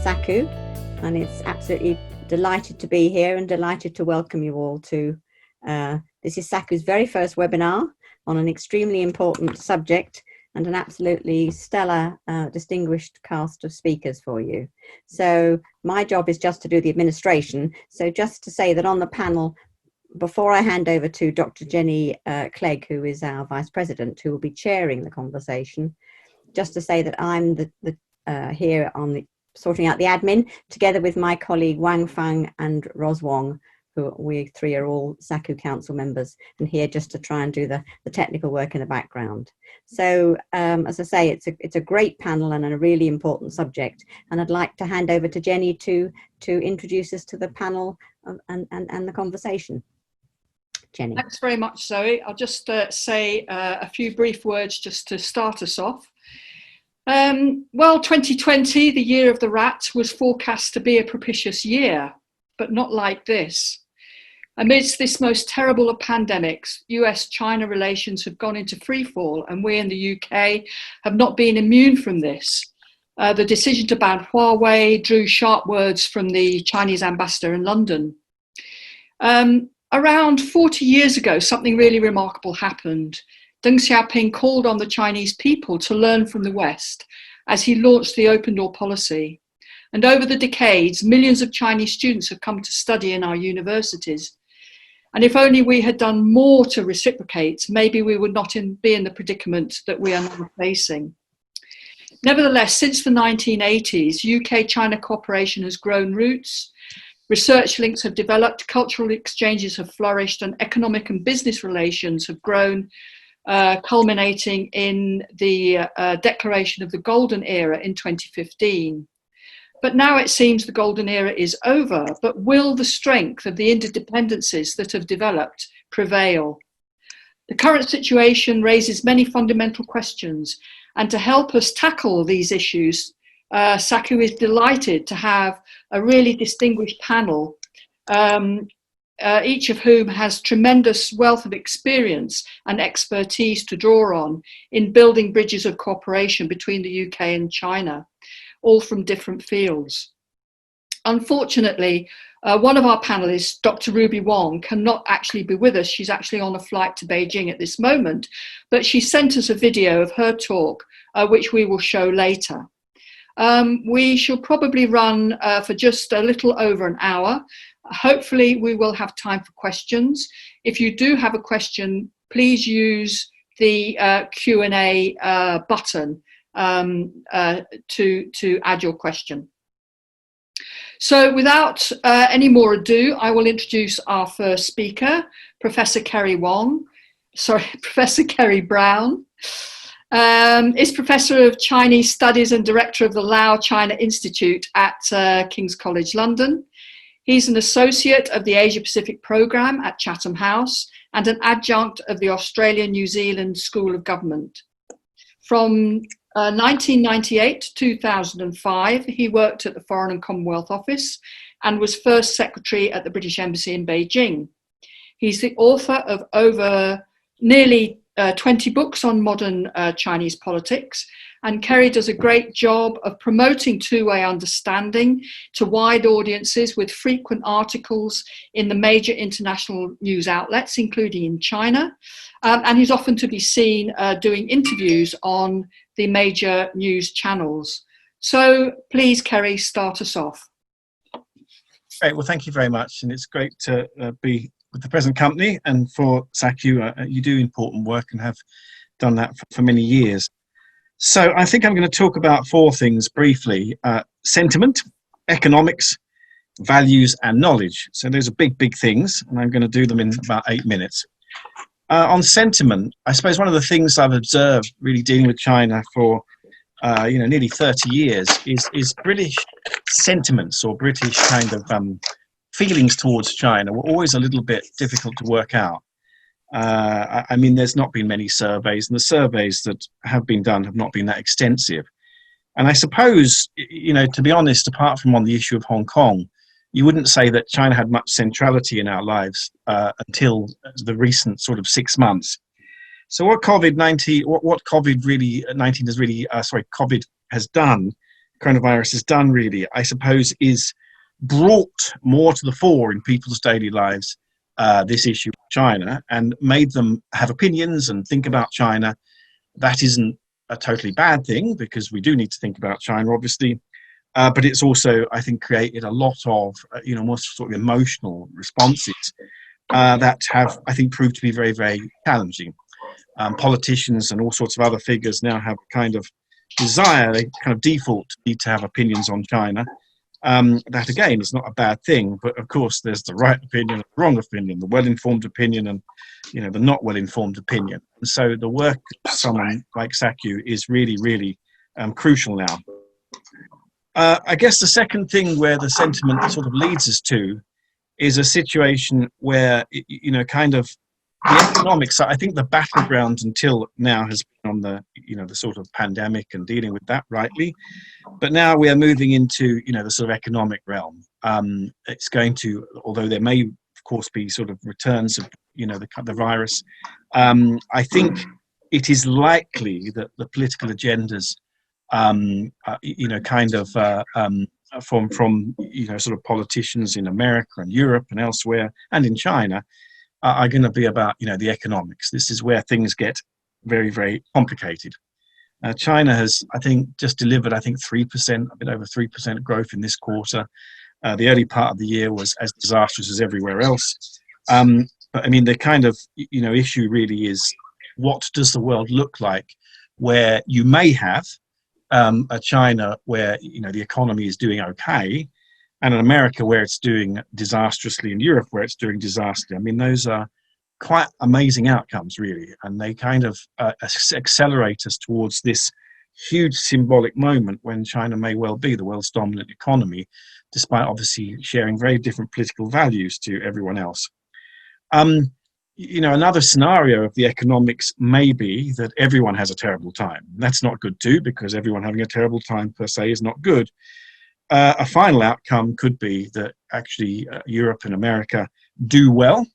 SACU, and it's absolutely delighted to be here and delighted to welcome you all to this is SACU's very first webinar on an extremely important subject and an absolutely stellar, distinguished cast of speakers for you. So my job is just to do the administration. So just to say that on the panel, before I hand over to Dr. Jenny Clegg, who is our Vice President, who will be chairing the conversation, just to say that I'm here on the sorting out the admin, together with my colleague Wang Fang and Ros Wong, who we three are all SACU Council members, and here just to try and do the technical work in the background. So as I say, it's a great panel and a really important subject, and I'd like to hand over to Jenny to introduce us to the panel and the conversation. Jenny. Thanks very much, Zoe. I'll just say a few brief words just to start us off. Well, 2020, the year of the rat, was forecast to be a propitious year, but not like this. Amidst this most terrible of pandemics, US-China relations have gone into freefall, and we in the UK have not been immune from this. The decision to ban Huawei drew sharp words from the Chinese ambassador in London. Around 40 years ago, something really remarkable happened. Deng Xiaoping called on the Chinese people to learn from the West as he launched the open door policy. And over the decades, millions of Chinese students have come to study in our universities. And if only we had done more to reciprocate, maybe we would not be in the predicament that we are now facing. Nevertheless, since the 1980s, UK-China cooperation has grown roots. Research links have developed, cultural exchanges have flourished, and economic and business relations have grown, culminating in the declaration of the Golden Era in 2015. But now it seems the Golden Era is over, but will the strength of the interdependencies that have developed prevail? The current situation raises many fundamental questions, and to help us tackle these issues, SACU is delighted to have a really distinguished panel, each of whom has tremendous wealth of experience and expertise to draw on in building bridges of cooperation between the UK and China, all from different fields. Unfortunately, one of our panelists, Dr. Ruby Wong, cannot actually be with us. She's actually on a flight to Beijing at this moment, but she sent us a video of her talk, which we will show later. We shall probably run for just a little over an hour. Hopefully we will have time for questions. If you do have a question, please use the Q&A button to add your question. So without any more ado, I will introduce our first speaker, Professor Kerry Brown. Is Professor of Chinese Studies and Director of the Lao China Institute at King's College London. He's an associate of the Asia Pacific Programme at Chatham House and an adjunct of the Australia-New Zealand School of Government. From 1998 to 2005, he worked at the Foreign and Commonwealth Office and was first secretary at the British Embassy in Beijing. He's the author of over nearly 20 books on modern Chinese politics, and Kerry does a great job of promoting two-way understanding to wide audiences with frequent articles in the major international news outlets, including in China, and he's often to be seen doing interviews on the major news channels. So please, Kerry, start us off. Great, well, thank you very much, and it's great to be with the present company, and for SACU, you do important work and have done that for many years. So I think I'm going to talk about four things briefly: sentiment, economics, values, and knowledge. So those are big things, and I'm going to do them in about 8 minutes. On sentiment, I suppose one of the things I've observed really dealing with China for nearly 30 years is British sentiments, or British kind of feelings towards China were always a little bit difficult to work out. I mean, there's not been many surveys, and the surveys that have been done have not been that extensive. And I suppose, to be honest, apart from on the issue of Hong Kong, you wouldn't say that China had much centrality in our lives until the recent sort of 6 months. So what COVID has done coronavirus has done, really, I suppose, is brought more to the fore in people's daily lives this issue of China, and made them have opinions and think about China. That isn't a totally bad thing, because we do need to think about China, obviously. But it's also, I think, created a lot of, more sort of emotional responses that have, I think, proved to be very, very challenging. Politicians and all sorts of other figures now have a kind of desire, they kind of default need to have opinions on China. That, again, is not a bad thing. But, of course, there's the right opinion, the wrong opinion, the well-informed opinion, and, the not well-informed opinion. And so the work of someone like Sakyu is really, really crucial now. I guess the second thing where the sentiment sort of leads us to is a situation where, kind of the economics, I think the battleground until now has been on the, the sort of pandemic and dealing with that rightly. But now we are moving into, the sort of economic realm. It's going to, although there may, of course, be sort of returns of, the virus, I think it is likely that the political agendas from sort of politicians in America and Europe and elsewhere and in China are going to be about, the economics. This is where things get very, very complicated. China has, I think, just delivered, 3%, a bit over 3% growth in this quarter. The early part of the year was as disastrous as everywhere else. But I mean, the kind of, issue really is, what does the world look like where you may have a China where, the economy is doing okay, and in America where it's doing disastrously, in Europe where it's doing disastrously. I mean, those are quite amazing outcomes, really, and they kind of accelerate us towards this huge symbolic moment when China may well be the world's dominant economy, despite obviously sharing very different political values to everyone else. Another scenario of the economics may be that everyone has a terrible time. That's not good too, because everyone having a terrible time per se is not good. A final outcome could be that actually Europe and America do well,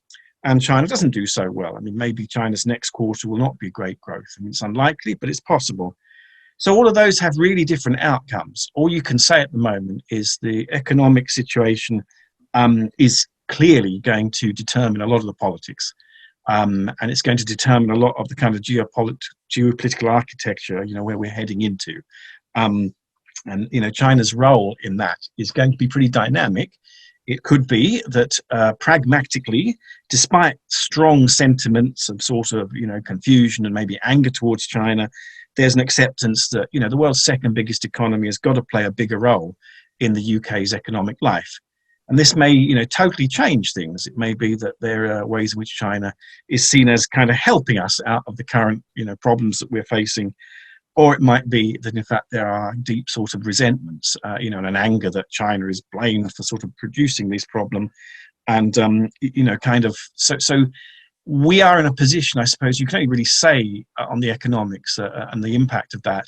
and China doesn't do so well. I mean, maybe China's next quarter will not be great growth. I mean, it's unlikely, but it's possible. So all of those have really different outcomes. All you can say at the moment is the economic situation is clearly going to determine a lot of the politics. And it's going to determine a lot of the kind of geopolitical architecture, where we're heading into. And, China's role in that is going to be pretty dynamic. It could be that pragmatically, despite strong sentiments of sort of, confusion and maybe anger towards China, there's an acceptance that, the world's second biggest economy has got to play a bigger role in the UK's economic life. And this may, totally change things. It may be that there are ways in which China is seen as kind of helping us out of the current, problems that we're facing. Or it might be that, in fact, there are deep sort of resentments, and an anger that China is blamed for sort of producing this problem. And, so we are in a position, I suppose, you can only really say on the economics and the impact of that.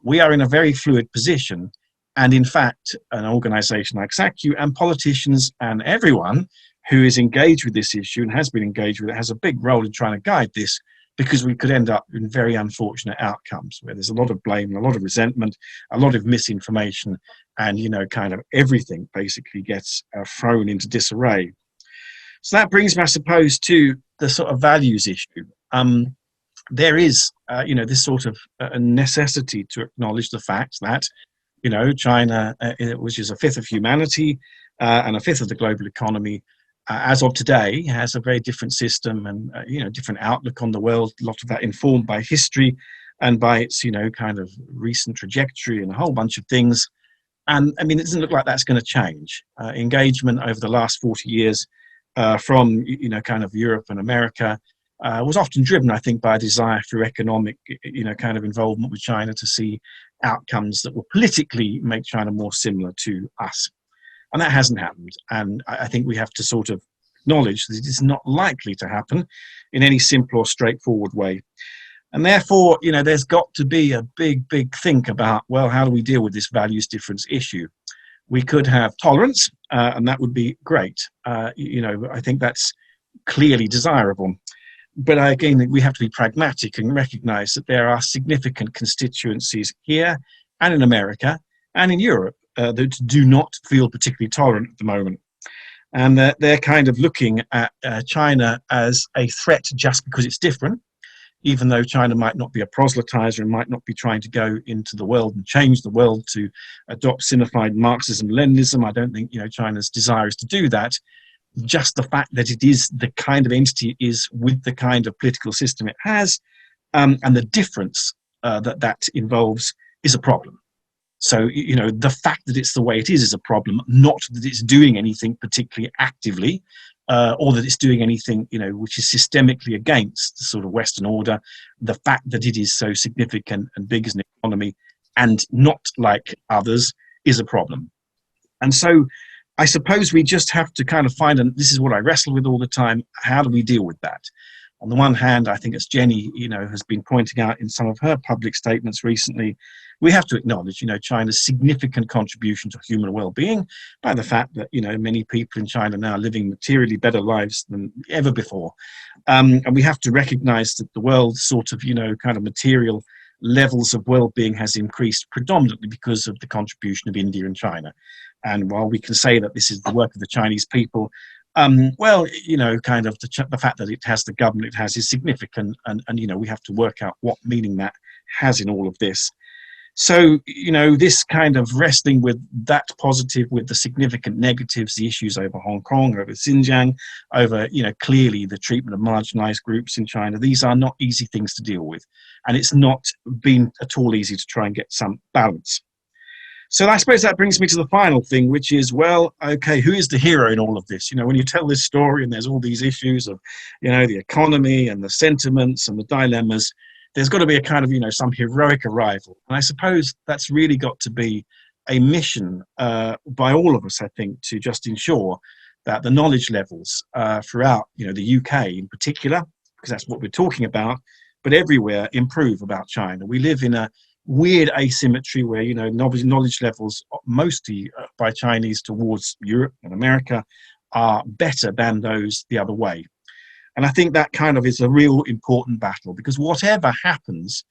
We are in a very fluid position. And in fact, an organisation like Sakyu and politicians and everyone who is engaged with this issue and has been engaged with it has a big role in trying to guide this, because we could end up in very unfortunate outcomes where there's a lot of blame, a lot of resentment, a lot of misinformation, and, kind of everything basically gets thrown into disarray. So that brings me, I suppose, to the sort of values issue. There is, this sort of necessity to acknowledge the fact that, China, which is a fifth of humanity and a fifth of the global economy, as of today, has a very different system and, different outlook on the world, a lot of that informed by history and by its, kind of recent trajectory and a whole bunch of things. And, I mean, it doesn't look like that's going to change. Engagement over the last 40 years from, kind of Europe and America was often driven, I think, by a desire through economic, kind of involvement with China to see outcomes that will politically make China more similar to us. And that hasn't happened. And I think we have to sort of acknowledge that it is not likely to happen in any simple or straightforward way. And therefore, there's got to be a big, big think about, well, how do we deal with this values difference issue? We could have tolerance, and that would be great. I think that's clearly desirable. But again, we have to be pragmatic and recognize that there are significant constituencies here and in America and in Europe that do not feel particularly tolerant at the moment. And they're kind of looking at China as a threat just because it's different, even though China might not be a proselytizer and might not be trying to go into the world and change the world to adopt Sinified Marxism, Leninism. I don't think China's desire is to do that. Just the fact that it is the kind of entity it is with the kind of political system it has, and the difference that involves is a problem. So, the fact that it's the way it is a problem, not that it's doing anything particularly actively, or that it's doing anything, which is systemically against the sort of Western order. The fact that it is so significant and big as an economy and not like others is a problem. And so I suppose we just have to kind of find, and this is what I wrestle with all the time, how do we deal with that? On the one hand, I think as Jenny, has been pointing out in some of her public statements recently, we have to acknowledge, China's significant contribution to human well-being by the fact that, many people in China now are living materially better lives than ever before. And we have to recognize that the world's sort of, kind of material levels of well-being has increased predominantly because of the contribution of India and China. And while we can say that this is the work of the Chinese people, well, kind of the fact that it has the government it has is significant, and we have to work out what meaning that has in all of this. So, this kind of wrestling with that positive, with the significant negatives, the issues over Hong Kong, over Xinjiang, over, clearly the treatment of marginalized groups in China, these are not easy things to deal with. And it's not been at all easy to try and get some balance. So I suppose that brings me to the final thing, which is, well, okay, who is the hero in all of this? When you tell this story and there's all these issues of, the economy and the sentiments and the dilemmas, there's got to be a kind of, some heroic arrival. And I suppose that's really got to be a mission by all of us, I think, to just ensure that the knowledge levels throughout, the UK in particular, because that's what we're talking about, but everywhere improve about China. We live in a weird asymmetry where, knowledge levels, mostly by Chinese towards Europe and America, are better than those the other way. And I think that kind of is a real important battle, because whatever happens,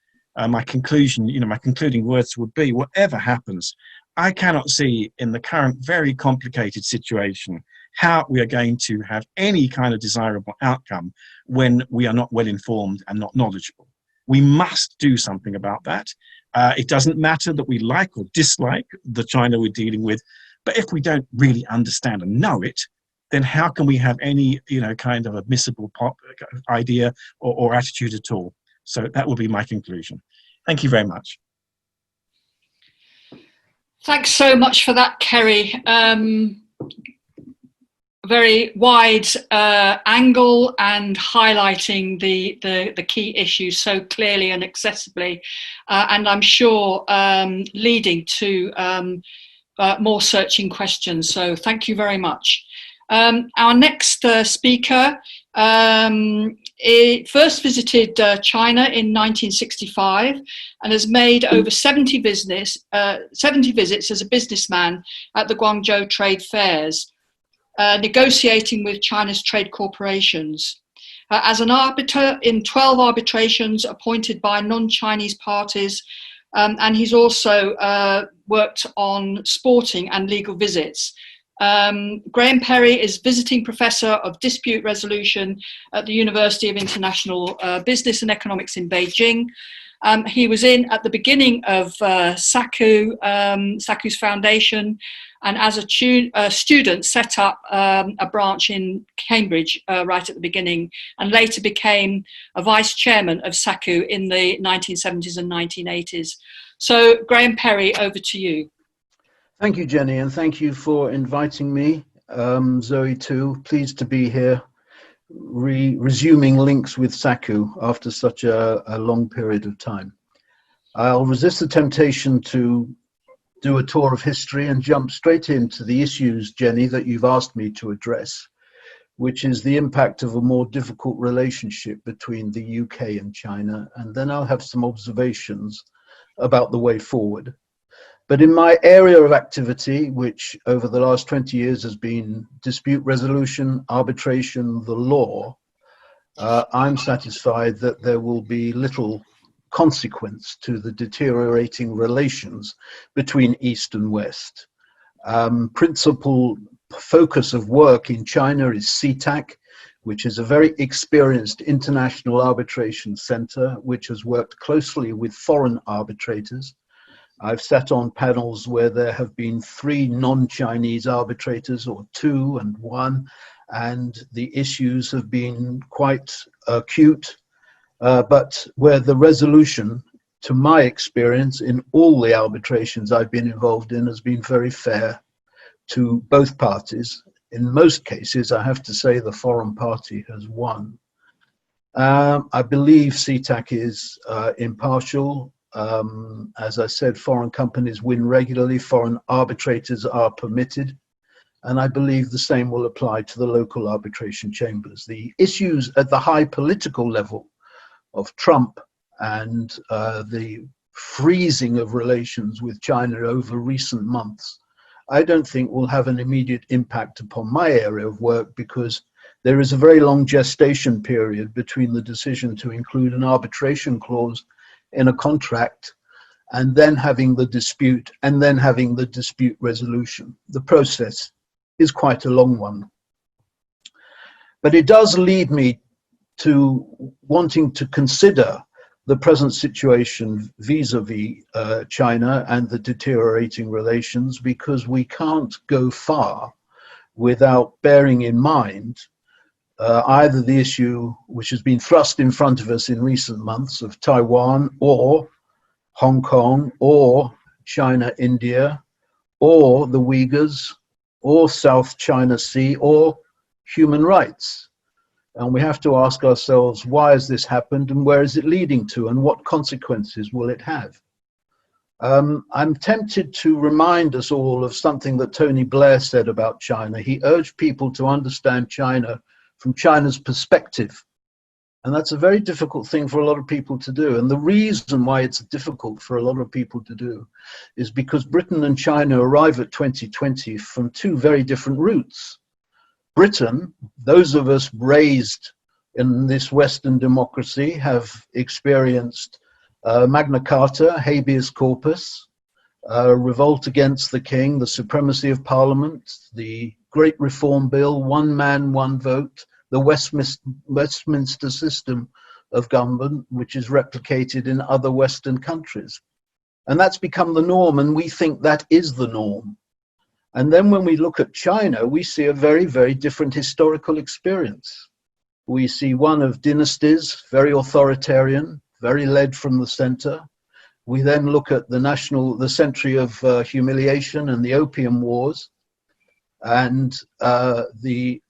my concluding words would be, whatever happens, I cannot see in the current very complicated situation how we are going to have any kind of desirable outcome when we are not well informed and not knowledgeable. We must do something about that. It doesn't matter that we like or dislike the China we're dealing with, but if we don't really understand and know it, then how can we have any, kind of admissible idea or attitude at all? So that will be my conclusion. Thank you very much. Thanks so much for that, Kerry. Very wide angle and highlighting the key issues so clearly and accessibly, and I'm sure leading to more searching questions. So thank you very much. Our next speaker first visited China in 1965 and has made over 70 visits as a businessman at the Guangzhou trade fairs, negotiating with China's trade corporations. As an arbiter in 12 arbitrations appointed by non-Chinese parties, and he's also worked on sporting and legal visits. Graham Perry is visiting professor of dispute resolution at the University of International Business and Economics in Beijing. He was at the beginning of SACU, Foundation, and as a student set up a branch in Cambridge right at the beginning, and later became a vice chairman of SACU in the 1970s and 1980s. So Graham Perry, over to you. Thank you, Jenny, and thank you for inviting me. Zoe too, pleased to be here, resuming links with SACU after such a long period of time. I'll resist the temptation to do a tour of history and jump straight into the issues, Jenny, that you've asked me to address, which is the impact of a more difficult relationship between the UK and China, and then I'll have some observations about the way forward. But in my area of activity, which over the last 20 years has been dispute resolution, arbitration, the law, I'm satisfied that there will be little consequence to the deteriorating relations between East and West. Principal focus of work in China is CTAC, which is a very experienced international arbitration center, which has worked closely with foreign arbitrators. I've sat on panels where there have been 3 non-Chinese arbitrators, or 2 and 1, and the issues have been quite acute, but where the resolution, to my experience, in all the arbitrations I've been involved in, has been very fair to both parties. In most cases, I have to say the foreign party has won. I believe CTAC is impartial. As I said, foreign companies win regularly, foreign arbitrators are permitted, and I believe the same will apply to the local arbitration chambers. The issues at the high political level of Trump and the freezing of relations with China over recent months, I don't think will have an immediate impact upon my area of work, because there is a very long gestation period between the decision to include an arbitration clause in a contract and then having the dispute and then having the dispute resolution. The process is quite a long one. But it does lead me to wanting to consider the present situation vis-a-vis China and the deteriorating relations, because we can't go far without bearing in mind either the issue which has been thrust in front of us in recent months of Taiwan, or Hong Kong, or China, India, or the Uyghurs, or South China Sea, or human rights. And we have to ask ourselves, why has this happened, and where is it leading to, and what consequences will it have? I'm tempted to remind us all of something that Tony Blair said about China. He urged people to understand China from China's perspective. And that's a very difficult thing for a lot of people to do. And the reason why it's difficult for a lot of people to do is because Britain and China arrive at 2020 from 2 very different routes. Britain, those of us raised in this Western democracy, have experienced Magna Carta, habeas corpus, revolt against the king, the supremacy of parliament, the Great Reform Bill, one man, one vote, the Westminster system of government, which is replicated in other Western countries. And that's become the norm, and we think that is the norm. And then when we look at China, we see a very, very different historical experience. We see one of dynasties, very authoritarian, very led from the center. We then look at the century of humiliation and the Opium Wars, and the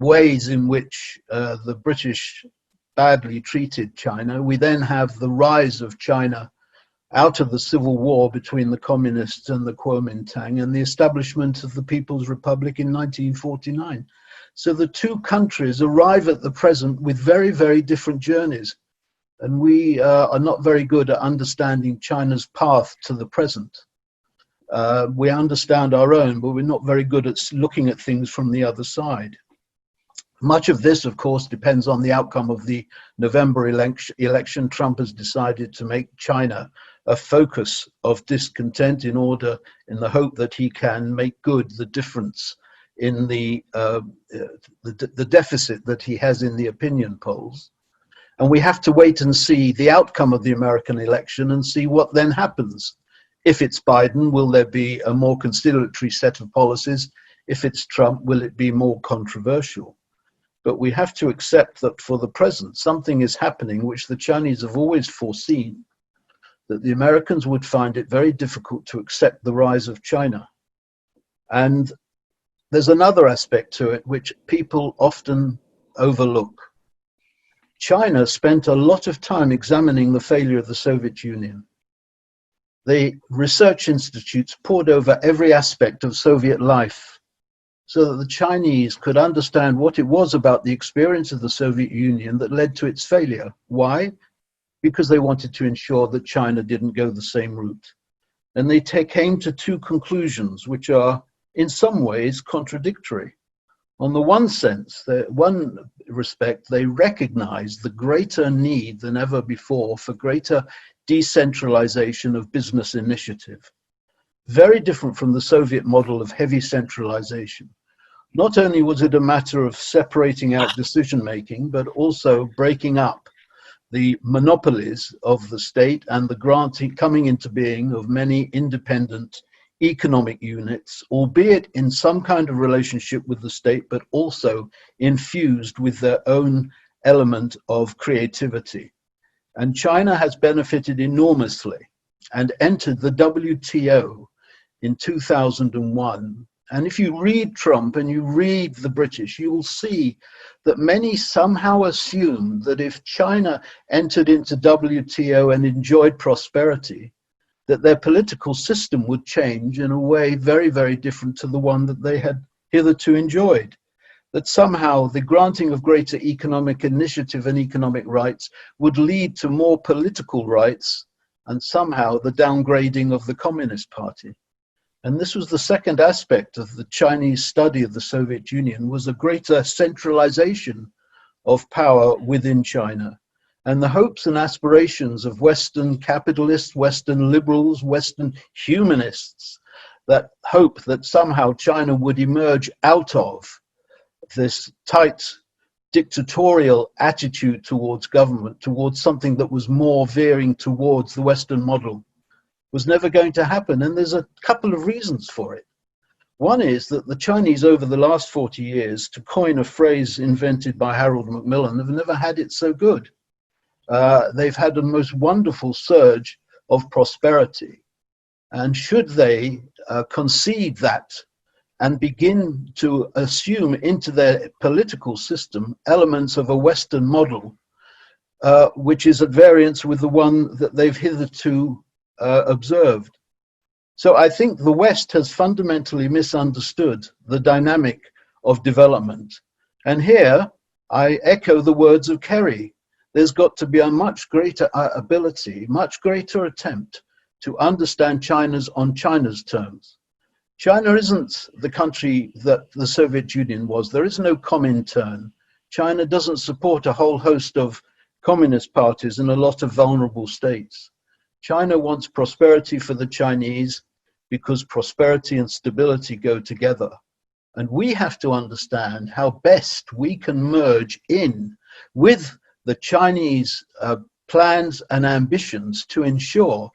ways in which the British badly treated China. We then have the rise of China out of the civil war between the communists and the Kuomintang, and the establishment of the People's Republic in 1949. So the 2 countries arrive at the present with very, very different journeys. And we are not very good at understanding China's path to the present. We understand our own, but we're not very good at looking at things from the other side. Much of this, of course, depends on the outcome of the November election. Trump has decided to make China a focus of discontent in the hope that he can make good the difference in the deficit that he has in the opinion polls. And we have to wait and see the outcome of the American election and see what then happens. If it's Biden, will there be a more conciliatory set of policies? If it's Trump, will it be more controversial? But we have to accept that for the present, something is happening which the Chinese have always foreseen, that the Americans would find it very difficult to accept the rise of China. And there's another aspect to it which people often overlook. China spent a lot of time examining the failure of the Soviet Union. The research institutes pored over every aspect of Soviet life so that the Chinese could understand what it was about the experience of the Soviet Union that led to its failure. Why? Because they wanted to ensure that China didn't go the same route. And they came to 2 conclusions, which are in some ways contradictory. On the one sense, one respect, they recognize the greater need than ever before for greater decentralization of business initiative. Very different from the Soviet model of heavy centralization. Not only was it a matter of separating out decision making, but also breaking up the monopolies of the state and the granting coming into being of many independent economic units, albeit in some kind of relationship with the state, but also infused with their own element of creativity. And China has benefited enormously and entered the WTO in 2001. And if you read Trump and you read the British, you will see that many somehow assume that if China entered into WTO and enjoyed prosperity, that their political system would change in a way very, very different to the one that they had hitherto enjoyed. That somehow the granting of greater economic initiative and economic rights would lead to more political rights, and somehow the downgrading of the Communist Party. And this was the second aspect of the Chinese study of the Soviet Union, was a greater centralization of power within China. And the hopes and aspirations of Western capitalists, Western liberals, Western humanists, that hope that somehow China would emerge out of this tight dictatorial attitude towards government, towards something that was more veering towards the Western model, was never going to happen. And there's a couple of reasons for it. One is that the Chinese over the last 40 years, to coin a phrase invented by Harold Macmillan, have never had it so good. They've had a most wonderful surge of prosperity. And should they concede that and begin to assume into their political system elements of a Western model, which is at variance with the one that they've hitherto observed. So I think the West has fundamentally misunderstood the dynamic of development. And here I echo the words of Kerry. There's got to be a much greater ability, much greater attempt to understand China's on China's terms. China isn't the country that the Soviet Union was. There is no Comintern. China doesn't support a whole host of communist parties in a lot of vulnerable states. China wants prosperity for the Chinese because prosperity and stability go together. And we have to understand how best we can merge in with the Chinese plans and ambitions to ensure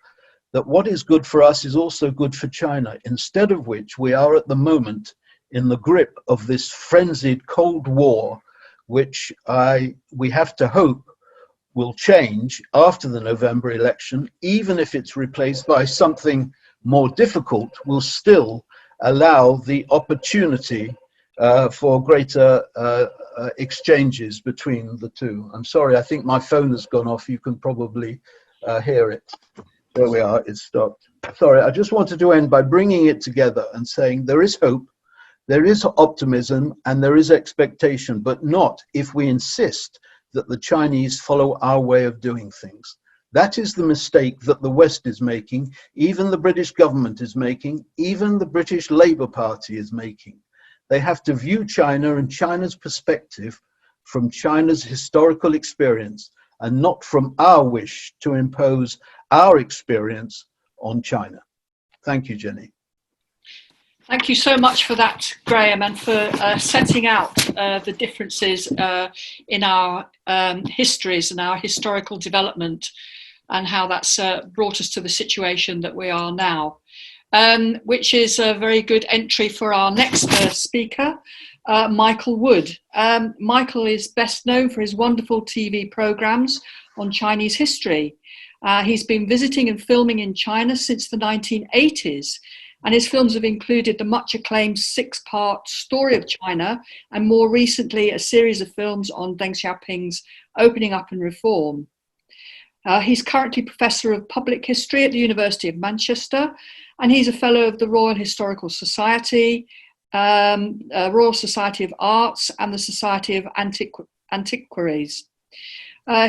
that what is good for us is also good for China, instead of which we are at the moment in the grip of this frenzied Cold War, which we have to hope will change after the November election, even if it's replaced by something more difficult, will still allow the opportunity for greater exchanges between the two. I'm sorry, I think my phone has gone off. You can probably hear it. There we are, it stopped. Sorry, I just wanted to end by bringing it together and saying there is hope, there is optimism, and there is expectation, but not if we insist that the Chinese follow our way of doing things. That is the mistake that the West is making, even the British government is making, even the British Labour Party is making. They have to view China and China's perspective from China's historical experience and not from our wish to impose our experience on China. Thank you, Jenny. Thank you so much for that, Graham, and for setting out the differences in our histories and our historical development, and how that's brought us to the situation that we are now, which is a very good entry for our next speaker, Michael Wood. Michael is best known for his wonderful TV programs on Chinese history. He's been visiting and filming in China since the 1980s, and his films have included the much acclaimed 6-part Story of China, and more recently a series of films on Deng Xiaoping's Opening Up and Reform. He's currently Professor of Public History at the University of Manchester, and he's a Fellow of the Royal Historical Society, Royal Society of Arts, and the Society of Antiquaries.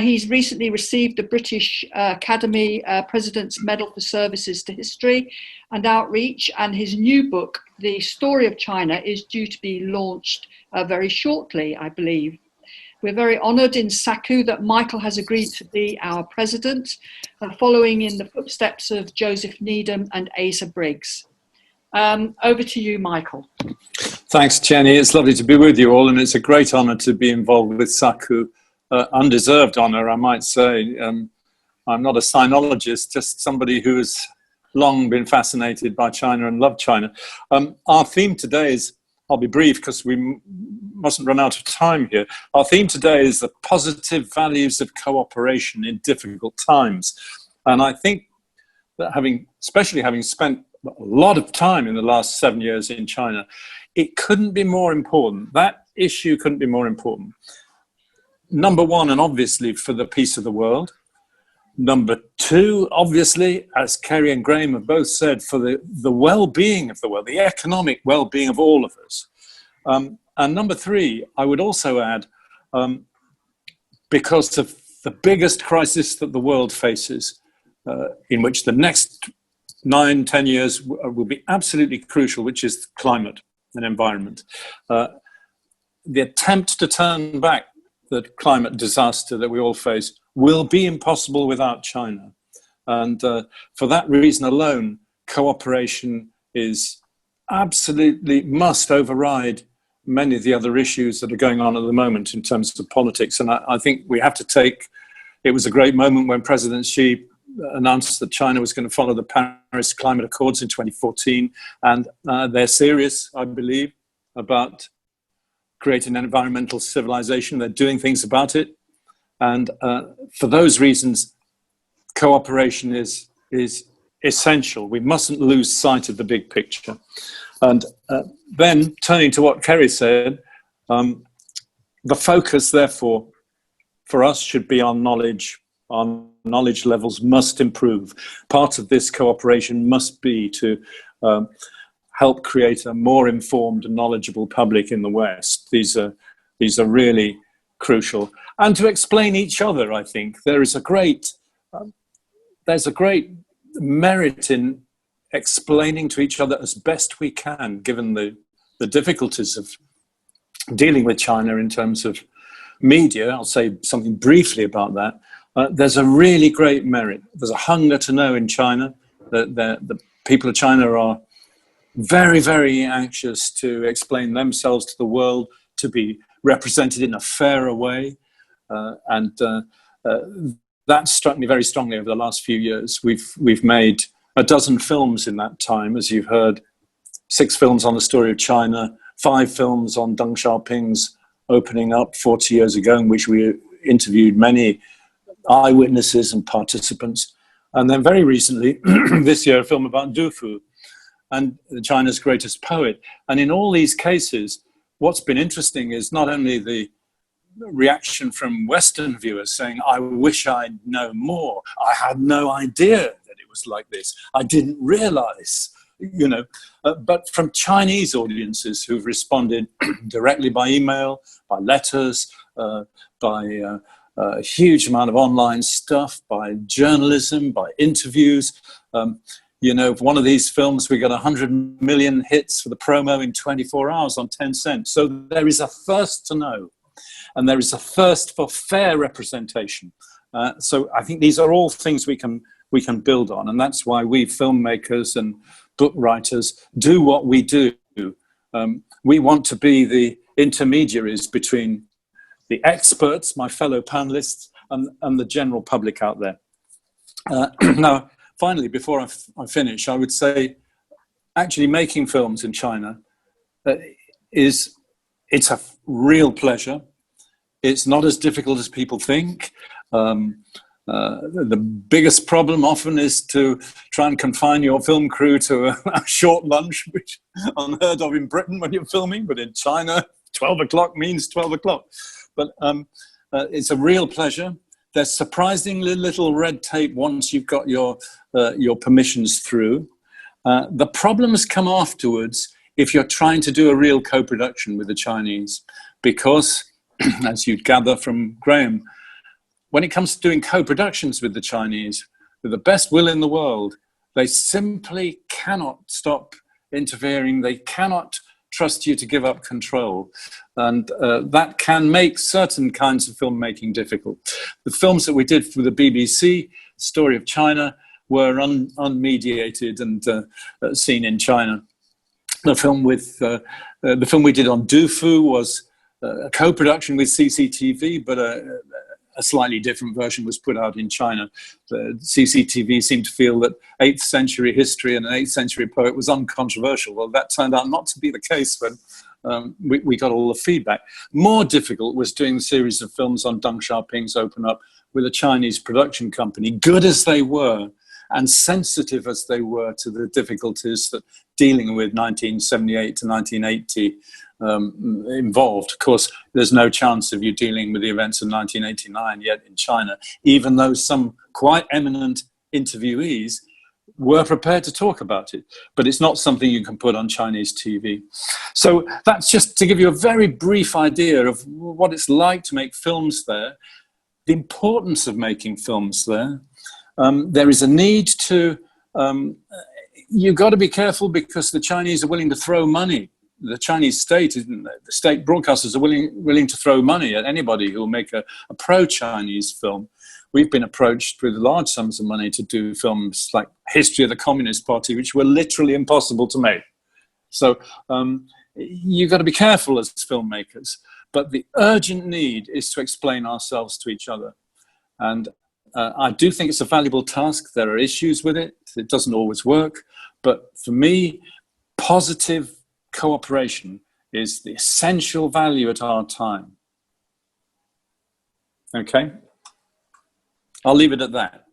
He's recently received the British Academy President's Medal for Services to History and Outreach, and his new book, The Story of China, is due to be launched very shortly, I believe. We're very honoured in SACU that Michael has agreed to be our president, following in the footsteps of Joseph Needham and Asa Briggs. Over to you, Michael. Thanks, Jenny. It's lovely to be with you all, and it's a great honour to be involved with SACU. Undeserved honour, I might say. I'm not a sinologist, just somebody who has long been fascinated by China and loved China. Our theme today is, I'll be brief because we mustn't run out of time here. Our theme today is the positive values of cooperation in difficult times. And I think that especially having spent a lot of time in the last 7 years in China, it couldn't be more important. That issue couldn't be more important. Number one, and obviously for the peace of the world. Number two, obviously, as Kerry and Graham have both said, for the well-being of the world, the economic well-being of all of us. And number three, I would also add, because of the biggest crisis that the world faces, in which the next 9-10 years will be absolutely crucial, which is climate and environment. The attempt to turn back the climate disaster that we all face will be impossible without China. And for that reason alone, cooperation is absolutely must override many of the other issues that are going on at the moment in terms of politics. And I think we have to it was a great moment when President Xi announced that China was going to follow the Paris Climate Accords in 2014. And they're serious, I believe, about creating an environmental civilization. They're doing things about it. And for those reasons, cooperation is essential. We mustn't lose sight of the big picture. And then turning to what Kerry said, the focus, therefore, for us should be on knowledge. Our knowledge levels must improve. Part of this cooperation must be to help create a more informed and knowledgeable public in the West. These are really crucial. And to explain each other, I think there's a great merit in explaining to each other as best we can, given the difficulties of dealing with China in terms of media. I'll say something briefly about that. There's a really great merit. There's a hunger to know in China. The people of China are very, very anxious to explain themselves to the world, to be represented in a fairer way. And that struck me very strongly over the last few years. We've made a dozen films in that time, as you've heard, 6 films on the story of China, 5 films on Deng Xiaoping's opening up 40 years ago, in which we interviewed many eyewitnesses and participants. And then very recently, this year, a film about Du Fu, and China's greatest poet. And in all these cases, what's been interesting is not only the reaction from Western viewers saying, I wish I'd known more. I had no idea that it was like this. I didn't realize, but from Chinese audiences who've responded directly by email, by letters, by a huge amount of online stuff, by journalism, by interviews. One of these films, we got 100 million hits for the promo in 24 hours on Tencent. So there is a thirst to know, and there is a thirst for fair representation. So I think these are all things we can build on, and that's why we filmmakers and book writers do what we do. We want to be the intermediaries between the experts, my fellow panelists, and the general public out there. Now, finally, before I finish, I would say actually making films in China it's a real pleasure. It's not as difficult as people think. The biggest problem often is to try and confine your film crew to a short lunch, which is unheard of in Britain when you're filming, but in China, 12 o'clock means 12 o'clock. But it's a real pleasure. There's surprisingly little red tape once you've got your permissions through. The problems come afterwards if you're trying to do a real co-production with the Chinese, because, as you'd gather from Graham, when it comes to doing co-productions with the Chinese, with the best will in the world, they simply cannot stop interfering. They cannot trust you to give up control. And that can make certain kinds of filmmaking difficult. The films that we did for the BBC, Story of China, were unmediated and seen in China. The film we did on Dufu was a co-production with CCTV, but a slightly different version was put out in China. The CCTV seemed to feel that 8th century history and an 8th century poet was uncontroversial. Well, that turned out not to be the case when we got all the feedback. More difficult was doing the series of films on Deng Xiaoping's Open Up with a Chinese production company, good as they were and sensitive as they were to the difficulties that dealing with 1978 to 1980 involved. Of course, there's no chance of you dealing with the events of 1989 yet in China, even though some quite eminent interviewees were prepared to talk about it. But it's not something you can put on Chinese TV. So that's just to give you a very brief idea of what it's like to make films there, the importance of making films there. There is a need to, you've got to be careful because the Chinese are willing to throw money. The Chinese state, the state broadcasters are willing to throw money at anybody who will make a pro-Chinese film. We've been approached with large sums of money to do films like History of the Communist Party, which were literally impossible to make. So you've got to be careful as filmmakers. But the urgent need is to explain ourselves to each other. And I do think it's a valuable task. There are issues with it. It doesn't always work. But for me, positive cooperation is the essential value at our time. Okay? I'll leave it at that.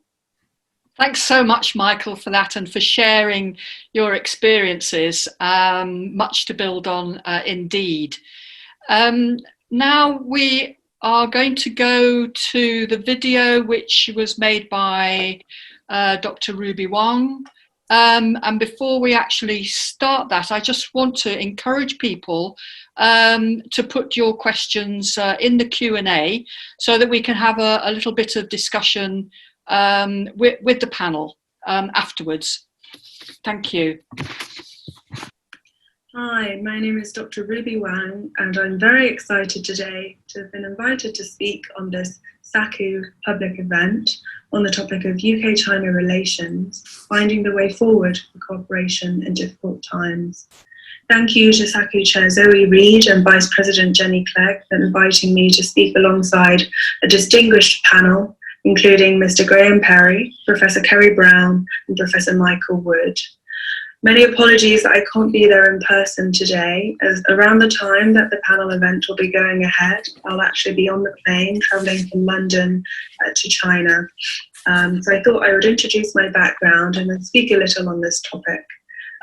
Thanks so much, Michael, for that and for sharing your experiences. Much to build on indeed. Now we are going to go to the video which was made by Dr. Ruby Wang. And before we actually start that, I just want to encourage people to put your questions in the Q&A so that we can have a little bit of discussion with the panel afterwards. Thank you. Hi, my name is Dr. Ruby Wang, and I'm very excited today to have been invited to speak on this SACU public event on the topic of UK-China relations, finding the way forward for cooperation in difficult times. Thank you to SACU Chair Zoe Reid and Vice President Jenny Clegg for inviting me to speak alongside a distinguished panel, including Mr. Graham Perry, Professor Kerry Brown, and Professor Michael Wood. Many apologies that I can't be there in person today, as around the time that the panel event will be going ahead, I'll actually be on the plane travelling from London to China. So I thought I would introduce my background and then speak a little on this topic.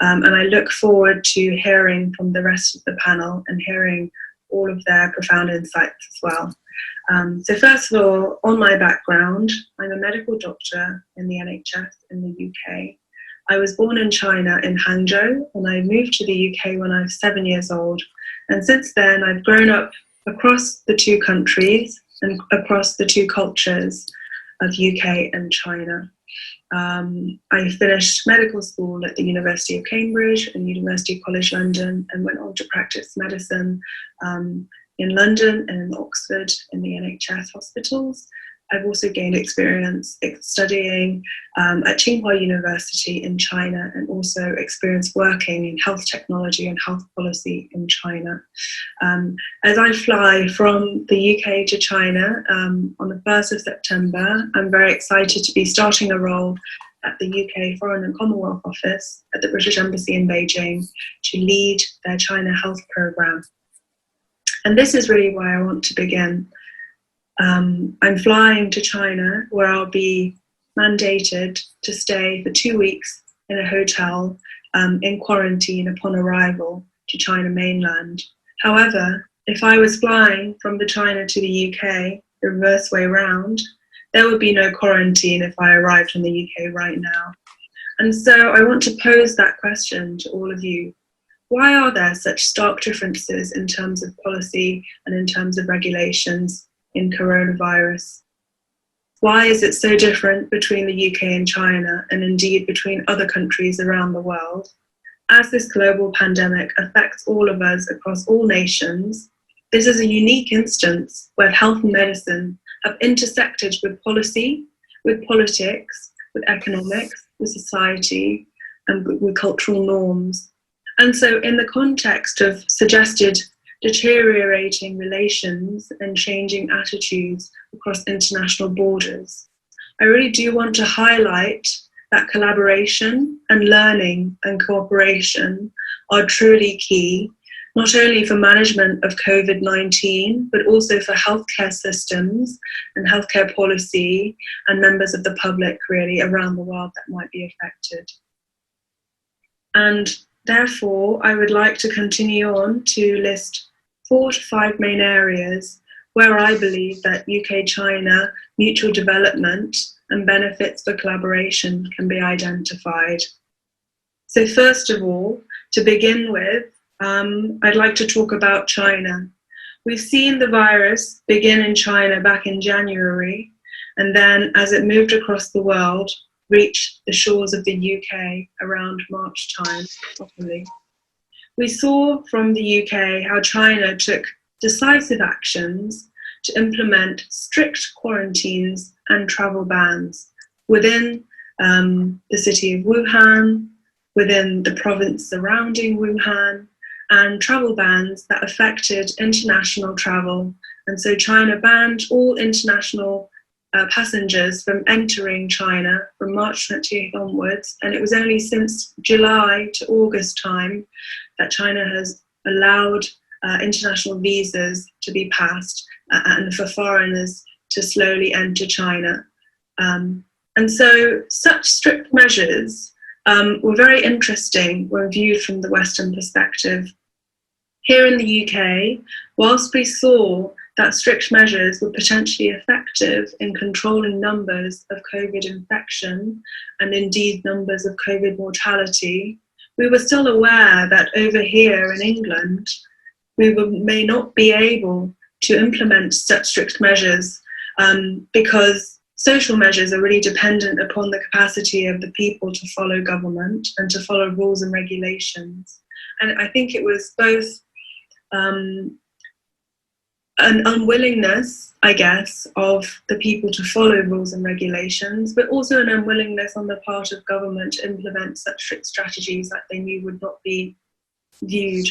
And I look forward to hearing from the rest of the panel and hearing all of their profound insights as well. So first of all, on my background, I'm a medical doctor in the NHS in the UK. I was born in China in Hangzhou, and I moved to the UK when I was 7 years old. And since then, I've grown up across the two countries and across the two cultures of UK and China. I finished medical school at the University of Cambridge and University College London and went on to practice medicine in London and in Oxford in the NHS hospitals. I've also gained experience studying at Tsinghua University in China and also experience working in health technology and health policy in China. As I fly from the UK to China on the 1st of September, I'm very excited to be starting a role at the UK Foreign and Commonwealth Office at the British Embassy in Beijing to lead their China Health Programme. And this is really where I want to begin. I'm flying to China, where I'll be mandated to stay for 2 weeks in a hotel in quarantine upon arrival to China mainland. However, if I was flying from the China to the UK, the reverse way round, there would be no quarantine if I arrived in the UK right now. And so I want to pose that question to all of you. Why are there such stark differences in terms of policy and in terms of regulations in coronavirus? Why is it so different between the UK and China, and indeed between other countries around the world? as this global pandemic affects all of us across all nations, this is a unique instance where health and medicine have intersected with policy, with politics, with economics, with society, and with cultural norms. And so in the context of suggested deteriorating relations and changing attitudes across international borders, I really do want to highlight that collaboration and learning and cooperation are truly key, not only for management of COVID-19, but also for healthcare systems and healthcare policy and members of the public really around the world that might be affected. And therefore, I would like to continue on to list 4 to 5 main areas where I believe that UK-China mutual development and benefits for collaboration can be identified. So first of all, to begin with, I'd like to talk about China. We've seen the virus begin in China back in January, and then as it moved across the world, reach the shores of the UK around March time, properly. We saw from the UK how China took decisive actions to implement strict quarantines and travel bans within the city of Wuhan, within the province surrounding Wuhan, and travel bans that affected international travel. And so China banned all international passengers from entering China from March 20th onwards, and it was only since July to August time that China has allowed international visas to be passed and for foreigners to slowly enter China. And so such strict measures were very interesting when viewed from the Western perspective. Here in the UK, whilst we saw that strict measures were potentially effective in controlling numbers of COVID infection and indeed numbers of COVID mortality, we were still aware that over here in England, we may not be able to implement such strict measures because social measures are really dependent upon the capacity of the people to follow government and to follow rules and regulations. And I think it was both an unwillingness, I guess, of the people to follow rules and regulations, but also an unwillingness on the part of government to implement such strict strategies that they knew would not be viewed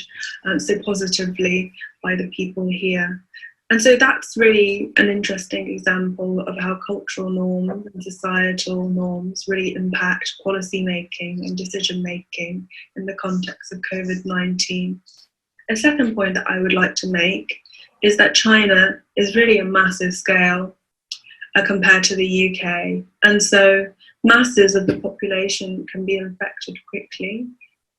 so positively by the people here. And so that's really an interesting example of how cultural norms and societal norms really impact policy making and decision making in the context of COVID-19. A second point that I would like to make is that China is really a massive scale compared to the UK. And so masses of the population can be infected quickly.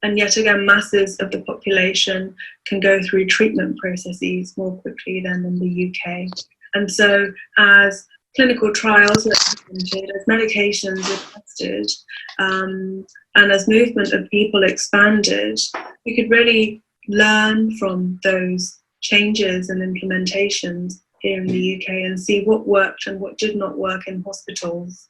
And yet again, masses of the population can go through treatment processes more quickly than in the UK. And so as clinical trials are implemented, as medications are tested, and as movement of people expanded, we could really learn from those changes and implementations here in the UK and see what worked and what did not work in hospitals.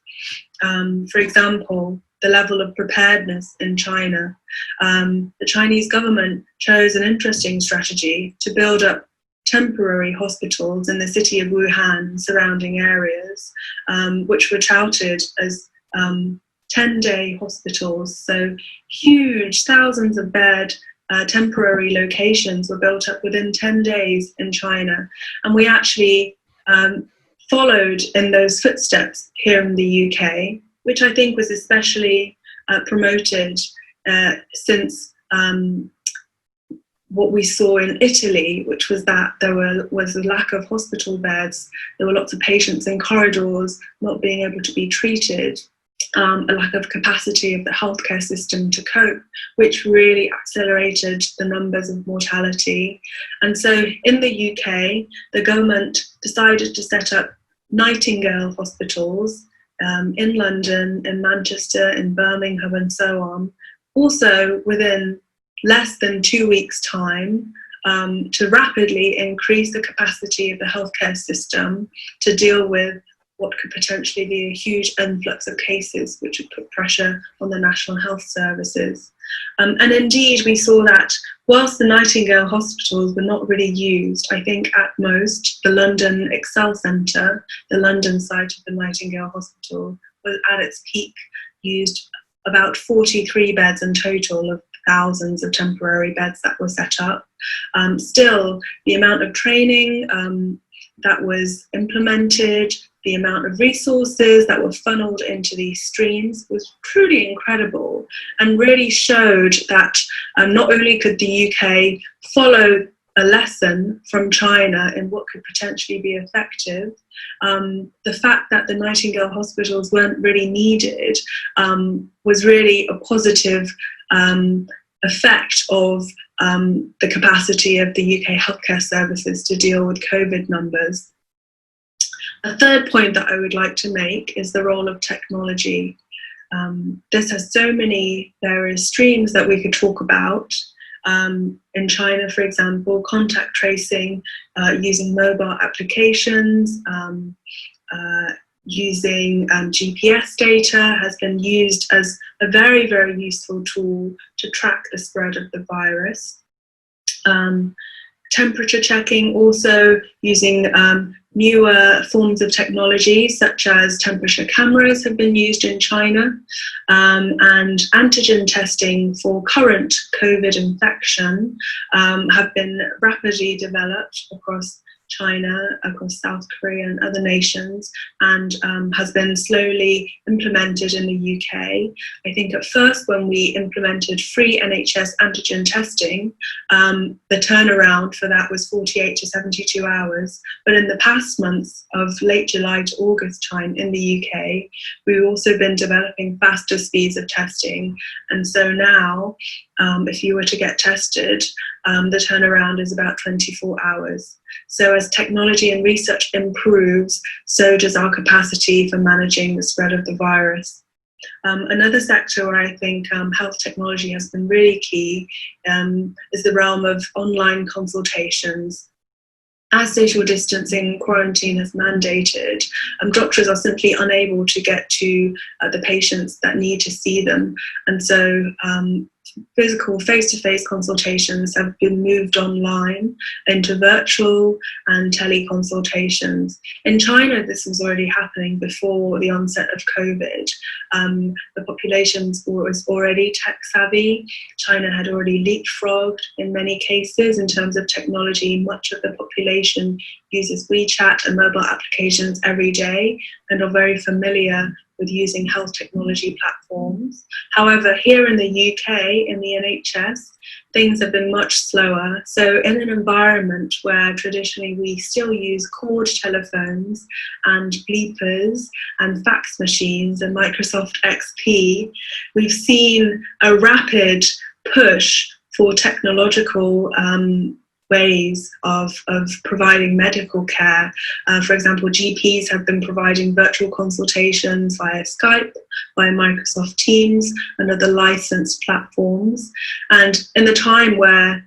For example, the level of preparedness in China. The Chinese government chose an interesting strategy to build up temporary hospitals in the city of Wuhan and surrounding areas, which were touted as 10-day hospitals. So huge, thousands of bed temporary locations were built up within 10 days in China. And we actually followed in those footsteps here in the UK, which I think was especially promoted since what we saw in Italy, which was that there was a lack of hospital beds, there were lots of patients in corridors not being able to be treated, a lack of capacity of the healthcare system to cope, which really accelerated the numbers of mortality. And so in the UK, the government decided to set up Nightingale hospitals in London, in Manchester, in Birmingham, and so on, also within less than 2 weeks' time, to rapidly increase the capacity of the healthcare system to deal with what could potentially be a huge influx of cases, which would put pressure on the National Health Services. And indeed, we saw that whilst the Nightingale hospitals were not really used, I think at most the London Excel Centre, the London site of the Nightingale Hospital, was at its peak used about 43 beds in total of thousands of temporary beds that were set up. Still, the amount of training that was implemented, the amount of resources that were funneled into these streams was truly incredible, and really showed that not only could the UK follow a lesson from China in what could potentially be effective, the fact that the Nightingale hospitals weren't really needed was really a positive effect of the capacity of the UK healthcare services to deal with COVID numbers. A third point that I would like to make is the role of technology. This has so many various streams that we could talk about. In China, for example, contact tracing using mobile applications, using GPS data has been used as a very, very useful tool to track the spread of the virus. Temperature checking, also using newer forms of technology such as temperature cameras have been used in China, and antigen testing for current COVID infection have been rapidly developed across China, across South Korea and other nations, and has been slowly implemented in the UK. I think at first when we implemented free NHS antigen testing, the turnaround for that was 48 to 72 hours. But in the past months of late July to August time in the UK, we've also been developing faster speeds of testing. And so now, if you were to get tested, the turnaround is about 24 hours. So as technology and research improves, so does our capacity for managing the spread of the virus. Another sector where I think health technology has been really key is the realm of online consultations. As social distancing quarantine has mandated, doctors are simply unable to get to the patients that need to see them. And so physical face-to-face consultations have been moved online into virtual and teleconsultations. In China, this was already happening before the onset of COVID. The population was already tech-savvy. China had already leapfrogged in many cases in terms of technology. Much of the population uses WeChat and mobile applications every day and are very familiar with using health technology platforms. However, here in the UK, in the NHS, things have been much slower. So in an environment where traditionally we still use cord telephones and bleepers and fax machines and Microsoft XP, we've seen a rapid push for technological ways of providing medical care. For example, GPs have been providing virtual consultations via Skype, via Microsoft Teams and other licensed platforms. And in the time where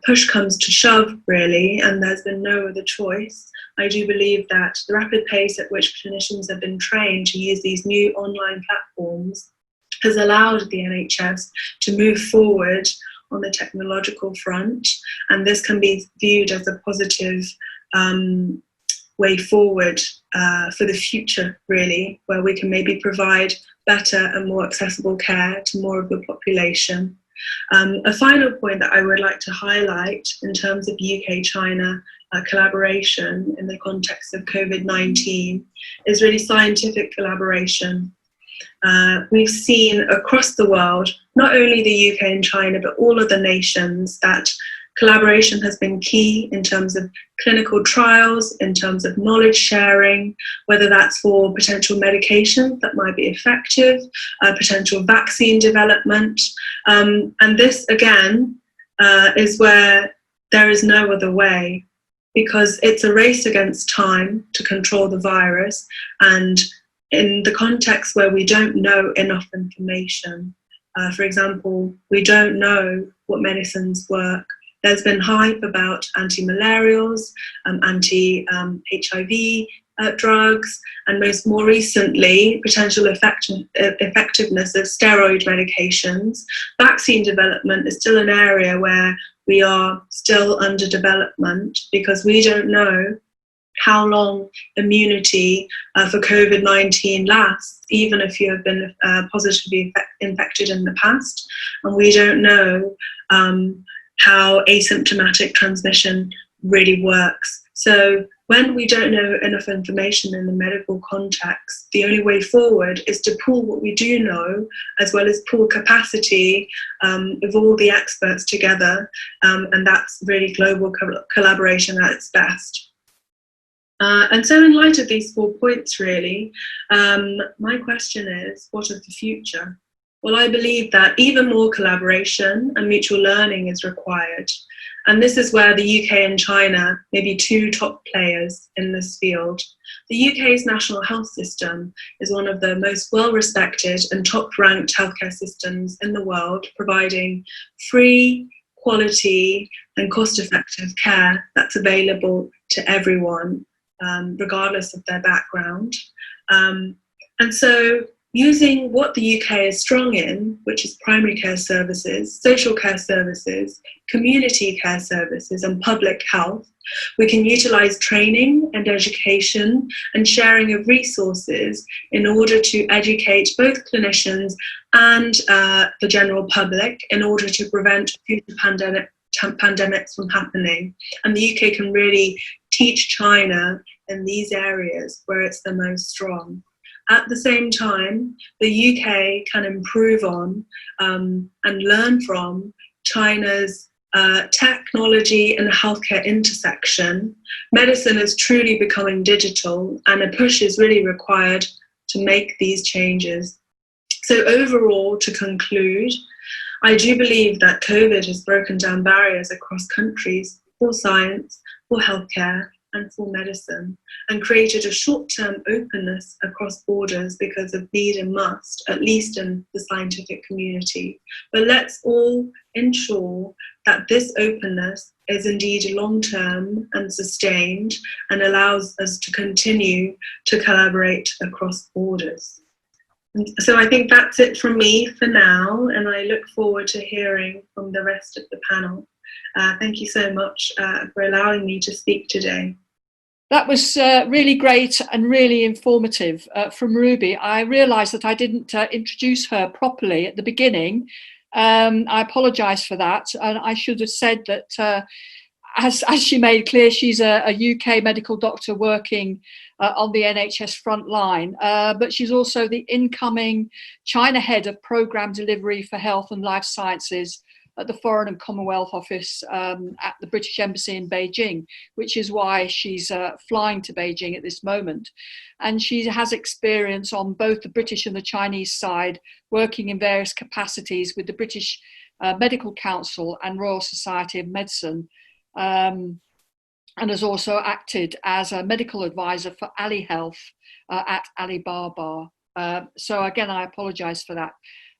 push comes to shove, really, and there's been no other choice, I do believe that the rapid pace at which clinicians have been trained to use these new online platforms has allowed the NHS to move forward on the technological front, and this can be viewed as a positive way forward for the future, really, where we can maybe provide better and more accessible care to more of the population. A final point that I would like to highlight in terms of UK-China collaboration in the context of COVID-19 is really scientific collaboration. We've seen across the world, not only the UK and China, but all of the nations, that collaboration has been key in terms of clinical trials, in terms of knowledge sharing, whether that's for potential medications that might be effective, potential vaccine development. And this, again, is where there is no other way, because it's a race against time to control the virus, and in the context where we don't know enough information. For example, we don't know what medicines work. There's been hype about anti-malarials, anti-HIV drugs, and more recently, potential effectiveness of steroid medications. Vaccine development is still an area where we are still under development because we don't know how long immunity for COVID-19 lasts, even if you have been positively infected in the past. And we don't know how asymptomatic transmission really works. So when we don't know enough information in the medical context, the only way forward is to pool what we do know, as well as pool capacity of all the experts together. And that's really global collaboration at its best. And so in light of these 4 points, really, my question is, what of the future? Well, I believe that even more collaboration and mutual learning is required. And this is where the UK and China may be 2 top players in this field. The UK's national health system is one of the most well-respected and top-ranked healthcare systems in the world, providing free, quality and cost-effective care that's available to everyone, regardless of their background. And so using what the UK is strong in, which is primary care services, social care services, community care services, and public health, we can utilise training and education and sharing of resources in order to educate both clinicians and the general public in order to prevent future pandemics from happening. And the UK can really teach China in these areas where it's the most strong. At the same time, the UK can improve on and learn from China's technology and healthcare intersection. Medicine is truly becoming digital, and a push is really required to make these changes. So overall, to conclude, I do believe that COVID has broken down barriers across countries for science, for healthcare, and for medicine, and created a short-term openness across borders because of need and must, at least in the scientific community. But let's all ensure that this openness is indeed long-term and sustained and allows us to continue to collaborate across borders. And so I think that's it from me for now, and I look forward to hearing from the rest of the panel. Thank you so much for allowing me to speak today. That was really great and really informative from Ruby. I realised that I didn't introduce her properly at the beginning. I apologise for that. And I should have said that, as she made clear, she's a UK medical doctor working on the NHS front line, but she's also the incoming China head of programme delivery for health and life sciences at the Foreign and Commonwealth Office at the British Embassy in Beijing, which is why she's flying to Beijing at this moment. And she has experience on both the British and the Chinese side, working in various capacities with the British Medical Council and Royal Society of Medicine, and has also acted as a medical advisor for Ali Health at Alibaba. So again, I apologise for that.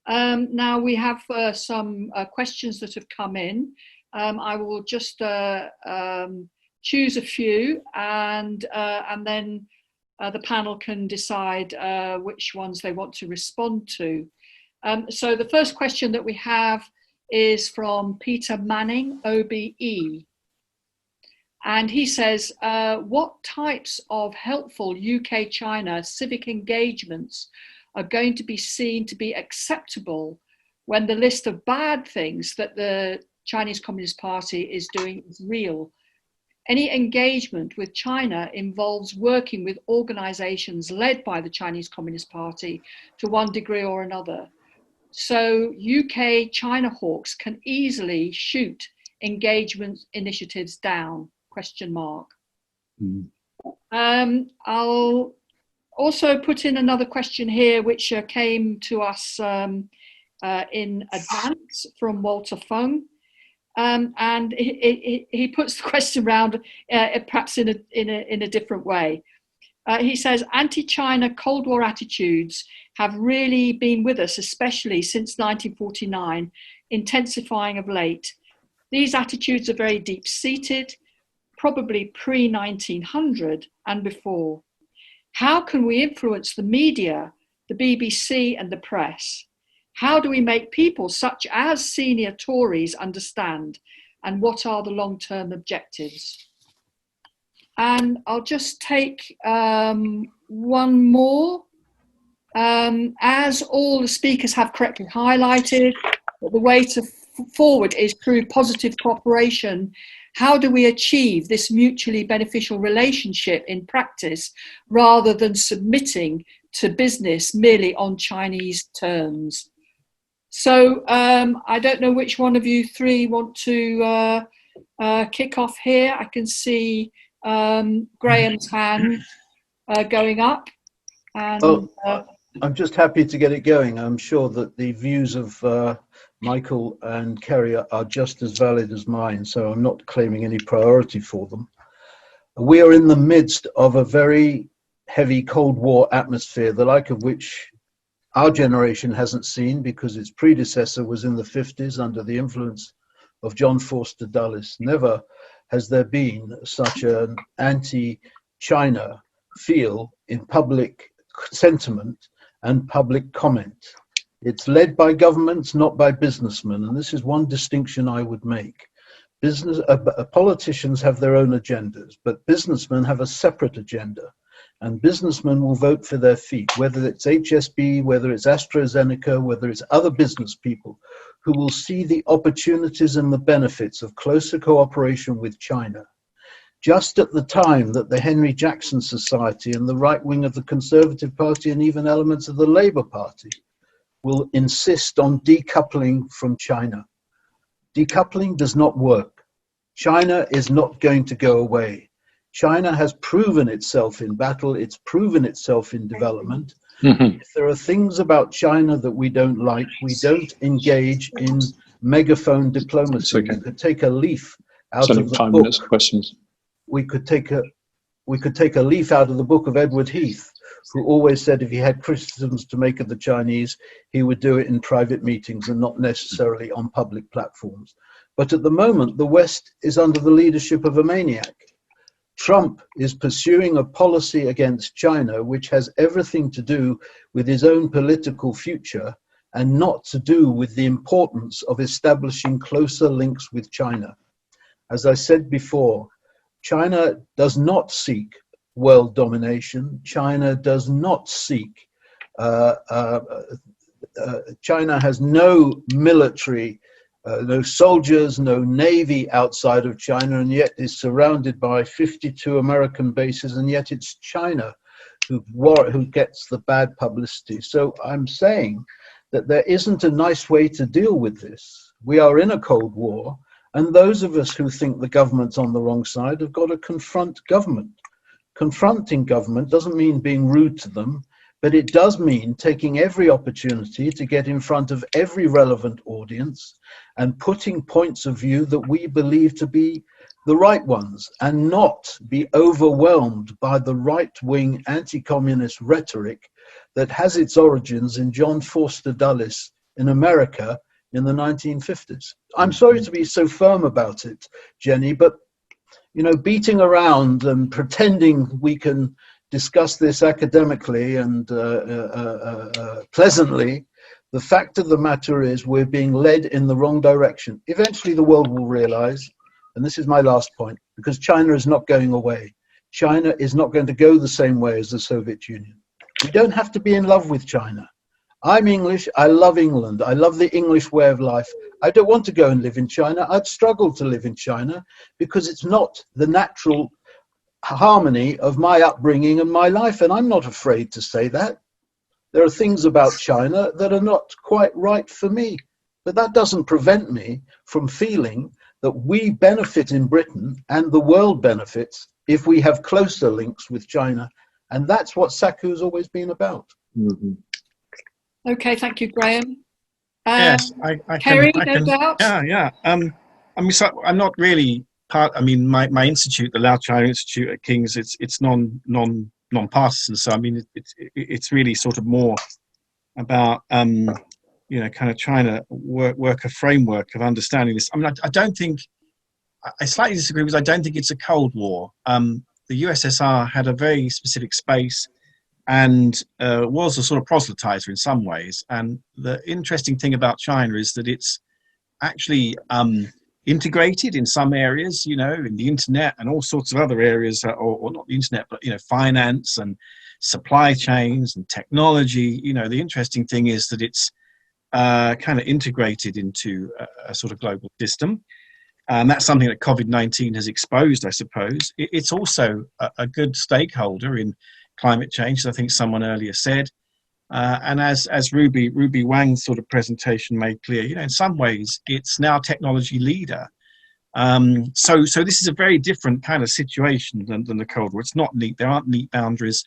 Now we have some questions that have come in. I will just choose a few, and then the panel can decide which ones they want to respond to. So the first question that we have is from Peter Manning, OBE. And he says, what types of helpful UK-China civic engagements are going to be seen to be acceptable when the list of bad things that the Chinese Communist Party is doing is real? Any engagement with China involves working with organizations led by the Chinese Communist Party to one degree or another. So UK China hawks can easily shoot engagement initiatives down, ? I'll also put in another question here, which came to us in advance from Walter Fung. And he puts the question around perhaps in a different way. He says, anti-China Cold War attitudes have really been with us, especially since 1949, intensifying of late. These attitudes are very deep-seated, probably pre-1900 and before. How can we influence the media, the BBC and the press? How do we make people such as senior Tories understand? And what are the long-term objectives? And I'll just take one more. As all the speakers have correctly highlighted, the way forward is through positive cooperation. How do we achieve this mutually beneficial relationship in practice rather than submitting to business merely on Chinese terms? So I don't know which one of you three want to kick off here. I can see Graham's hand going up. And, I'm just happy to get it going. I'm sure that the views of Michael and Kerry are just as valid as mine, so I'm not claiming any priority for them. We are in the midst of a very heavy Cold War atmosphere, the like of which our generation hasn't seen, because its predecessor was in the 50s under the influence of John Forster Dulles. Never has there been such an anti-China feel in public sentiment and public comment. It's led by governments, not by businessmen, and this is one distinction I would make. Politicians have their own agendas, but businessmen have a separate agenda, and businessmen will vote for their feet, whether it's HSB, whether it's AstraZeneca, whether it's other business people who will see the opportunities and the benefits of closer cooperation with China. Just at the time that the Henry Jackson Society and the right wing of the Conservative Party and even elements of the Labour Party will insist on decoupling from China. Decoupling does not work. China is not going to go away. China has proven itself in battle, it's proven itself in development. If there are things about China that we don't like, we don't engage in megaphone diplomacy. Okay. We could take a leaf out Only of the 5 book. minutes for questions. We could take a leaf out of the book of Edward Heath, who always said if he had criticisms to make of the Chinese, he would do it in private meetings and not necessarily on public platforms. But at the moment, the West is under the leadership of a maniac. Trump is pursuing a policy against China which has everything to do with his own political future and not to do with the importance of establishing closer links with China. As I said before, China does not seek world domination. China does not seek, China has no military, no soldiers, no navy outside of China, and yet is surrounded by 52 American bases, and yet it's China who gets the bad publicity. So I'm saying that there isn't a nice way to deal with this. We are in a Cold War. And those of us who think the government's on the wrong side have got to confront government. Confronting government doesn't mean being rude to them, but it does mean taking every opportunity to get in front of every relevant audience and putting points of view that we believe to be the right ones, and not be overwhelmed by the right-wing anti-communist rhetoric that has its origins in John Forster Dulles in America in the 1950s. I'm sorry to be so firm about it, Jenny, but you know, beating around and pretending we can discuss this academically and pleasantly, the fact of the matter is we're being led in the wrong direction. Eventually the world will realize, and this is my last point, because China is not going away. China is not going to go the same way as the Soviet Union. We don't have to be in love with China. I'm English, I love England, I love the English way of life. I don't want to go and live in China. I'd struggle to live in China because it's not the natural harmony of my upbringing and my life, and I'm not afraid to say that. There are things about China that are not quite right for me, but that doesn't prevent me from feeling that we benefit in Britain and the world benefits if we have closer links with China, and that's what SACU's always been about. Mm-hmm. Okay, thank you, Graham. Yes, I Kerry, can. no doubt. Yeah. I mean, so I'm not really part. I mean, my institute, the Lao China Institute at King's, it's non-partisan. So I mean, it's really sort of more about you know, kind of trying to work a framework of understanding this. I mean, I don't think, I slightly disagree because I don't think it's a Cold War. The USSR had a very specific space and was a sort of proselytizer in some ways. And the interesting thing about China is that it's actually integrated in some areas, you know, in the internet and all sorts of other areas, or not the internet, but, you know, finance and supply chains and technology. You know, the interesting thing is that it's kind of integrated into a sort of global system. And that's something that COVID-19 has exposed, I suppose. It's also a good stakeholder in climate change, as I think someone earlier said. And as Ruby Wang's sort of presentation made clear, you know, in some ways it's now technology leader. So this is a very different kind of situation than the Cold War. It's not neat. There aren't neat boundaries.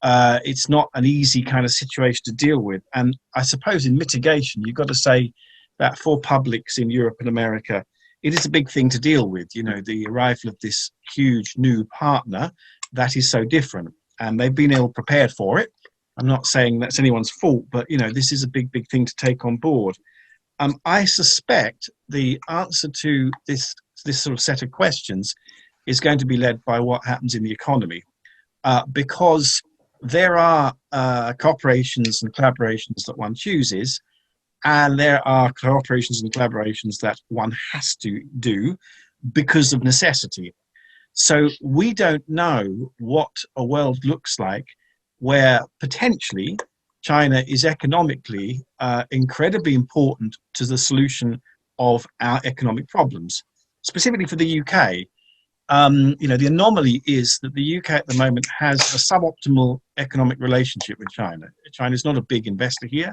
It's not an easy kind of situation to deal with. And I suppose in mitigation, you've got to say that for publics in Europe and America, it is a big thing to deal with. You know, the arrival of this huge new partner that is so different, and they've been ill prepared for it. I'm not saying that's anyone's fault, but, you know, this is a big thing to take on board. I suspect the answer to this sort of set of questions is going to be led by what happens in the economy, because there are cooperations and collaborations that one chooses, and there are cooperations and collaborations that one has to do because of necessity. So we don't know what a world looks like where potentially China is economically incredibly important to the solution of our economic problems, specifically for the UK. You know, the anomaly is that the UK at the moment has a suboptimal economic relationship with China. China is not a big investor here.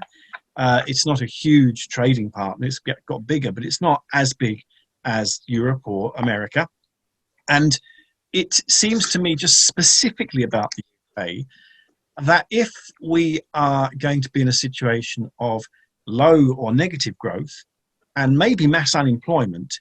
It's not a huge trading partner. It's got bigger, but it's not as big as Europe or America. And it seems to me, just specifically about the UK, that if we are going to be in a situation of low or negative growth and maybe mass unemployment,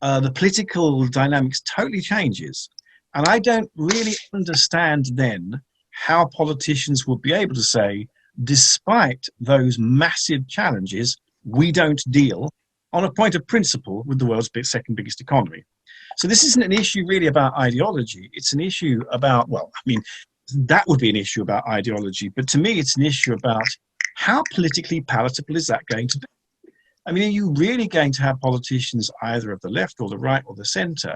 the political dynamics totally changes. And I don't really understand then how politicians would be able to say, despite those massive challenges, we don't deal on a point of principle with the world's second biggest economy. So this isn't an issue really about ideology. It's an issue about, well, I mean, that would be an issue about ideology, but to me it's an issue about how politically palatable is that going to be. I mean, are you really going to have politicians either of the left or the right or the centre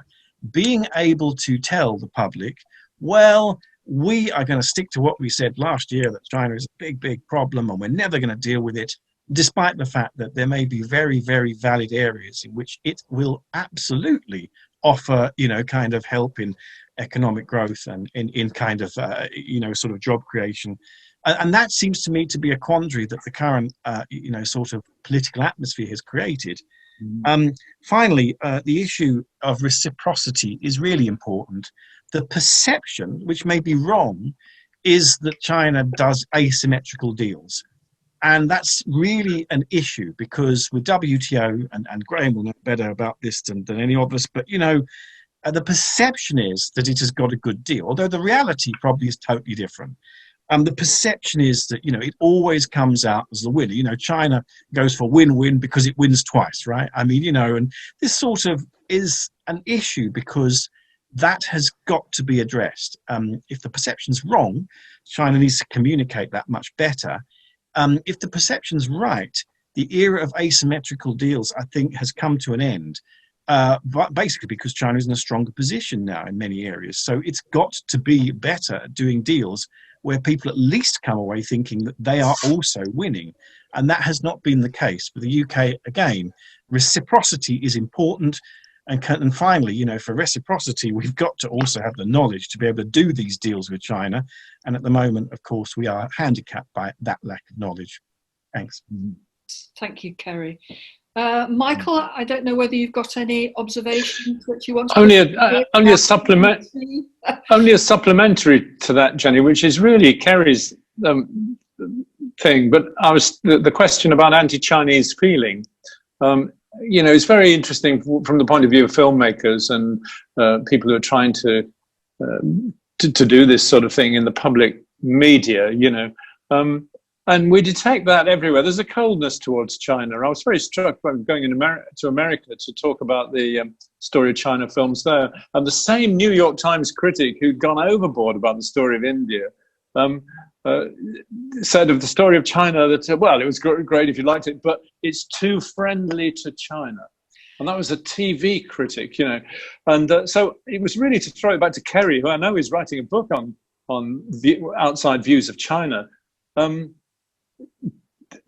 being able to tell the public, well, we are going to stick to what we said last year, that China is a big problem and we're never going to deal with it, despite the fact that there may be very valid areas in which it will absolutely offer, you know, kind of help in economic growth and in kind of, you know, sort of job creation. And that seems to me to be a quandary that the current, you know, sort of political atmosphere has created. Finally, the issue of reciprocity is really important. The perception, which may be wrong, is that China does asymmetrical deals. And that's really an issue, because with WTO, and Graham will know better about this than any of us, but, you know, the perception is that it has got a good deal, although the reality probably is totally different. The perception is that, you know, it always comes out as the winner. You know, China goes for win-win because it wins twice, right? I mean, you know, and this sort of is an issue because that has got to be addressed. If the perception's wrong, China needs to communicate that much better. If the perception's right, the era of asymmetrical deals, I think, has come to an end. But basically because China is in a stronger position now in many areas. So it's got to be better at doing deals where people at least come away thinking that they are also winning. And that has not been the case. For the UK, again, reciprocity is important. And finally, you know, for reciprocity, we've got to also have the knowledge to be able to do these deals with China. And at the moment, of course, we are handicapped by that lack of knowledge. Thanks. Thank you, Kerry. Michael, I don't know whether you've got any observations that you want to only a supplementary to that, Jenny, which is really Kerry's thing. But the question about anti-Chinese feeling. You know, it's very interesting from the point of view of filmmakers and people who are trying to do this sort of thing in the public media. You know. And we detect that everywhere. There's a coldness towards China. I was very struck by going to America to talk about the story of China films there. And the same New York Times critic who'd gone overboard about the story of India said of the story of China that, well, it was great if you liked it, but it's too friendly to China. And that was a TV critic, you know. And so it was really to throw it back to Kerry, who I know is writing a book on the outside views of China.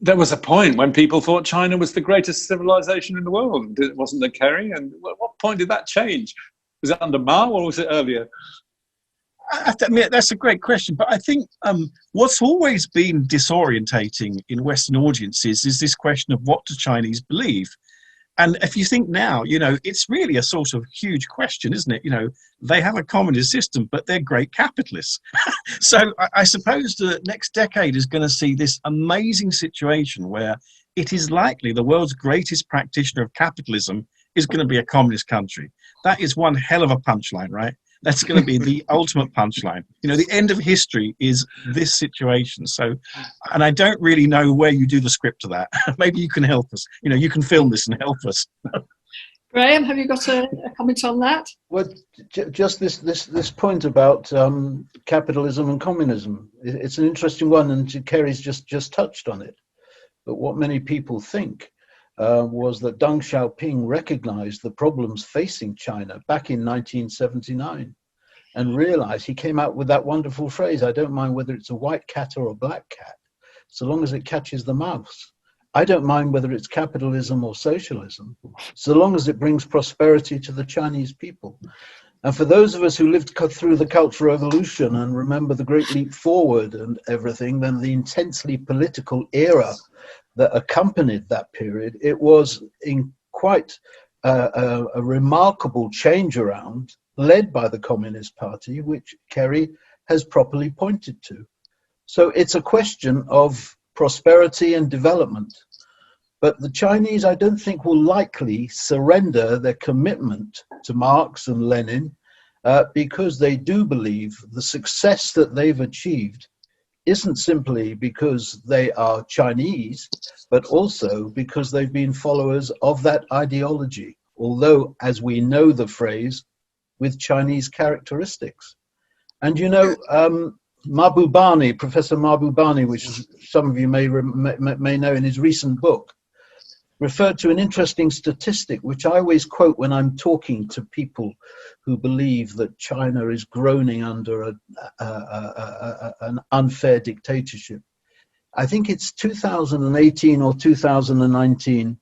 There was a point when people thought China was the greatest civilization in the world, wasn't there, Kerry? And what point did that change? Was it under Mao or was it earlier? I mean, that's a great question, but I think what's always been disorientating in Western audiences is this question of what do Chinese believe? And if you think now, you know, it's really a sort of huge question, isn't it? You know, they have a communist system, but they're great capitalists. So I suppose the next decade is going to see this amazing situation where it is likely the world's greatest practitioner of capitalism is going to be a communist country. That is one hell of a punchline, right? That's going to be the ultimate punchline. You know, the end of history is this situation. So, and I don't really know where you do the script of that. Maybe you can help us. You know, you can film this and help us. Graham, have you got a comment on that? Well, just this point about capitalism and communism. It's an interesting one, and Kerry's just touched on it. But what many people think was that Deng Xiaoping recognized the problems facing China back in 1979 and realized, he came out with that wonderful phrase, I don't mind whether it's a white cat or a black cat, so long as it catches the mouse. I don't mind whether it's capitalism or socialism, so long as it brings prosperity to the Chinese people. And for those of us who lived through the Cultural Revolution and remember the Great Leap Forward and everything, then the intensely political era that accompanied that period, it was in quite a remarkable change around, led by the Communist Party, which Kerry has properly pointed to. So it's a question of prosperity and development. But the Chinese, I don't think, will likely surrender their commitment to Marx and Lenin because they do believe the success that they've achieved isn't simply because they are Chinese, but also because they've been followers of that ideology, although, as we know the phrase, with Chinese characteristics. And you know, Mahbubani, Professor Mahbubani, which some of you may know in his recent book, referred to an interesting statistic, which I always quote when I'm talking to people who believe that China is groaning under an unfair dictatorship. I think it's 2018 or 2019.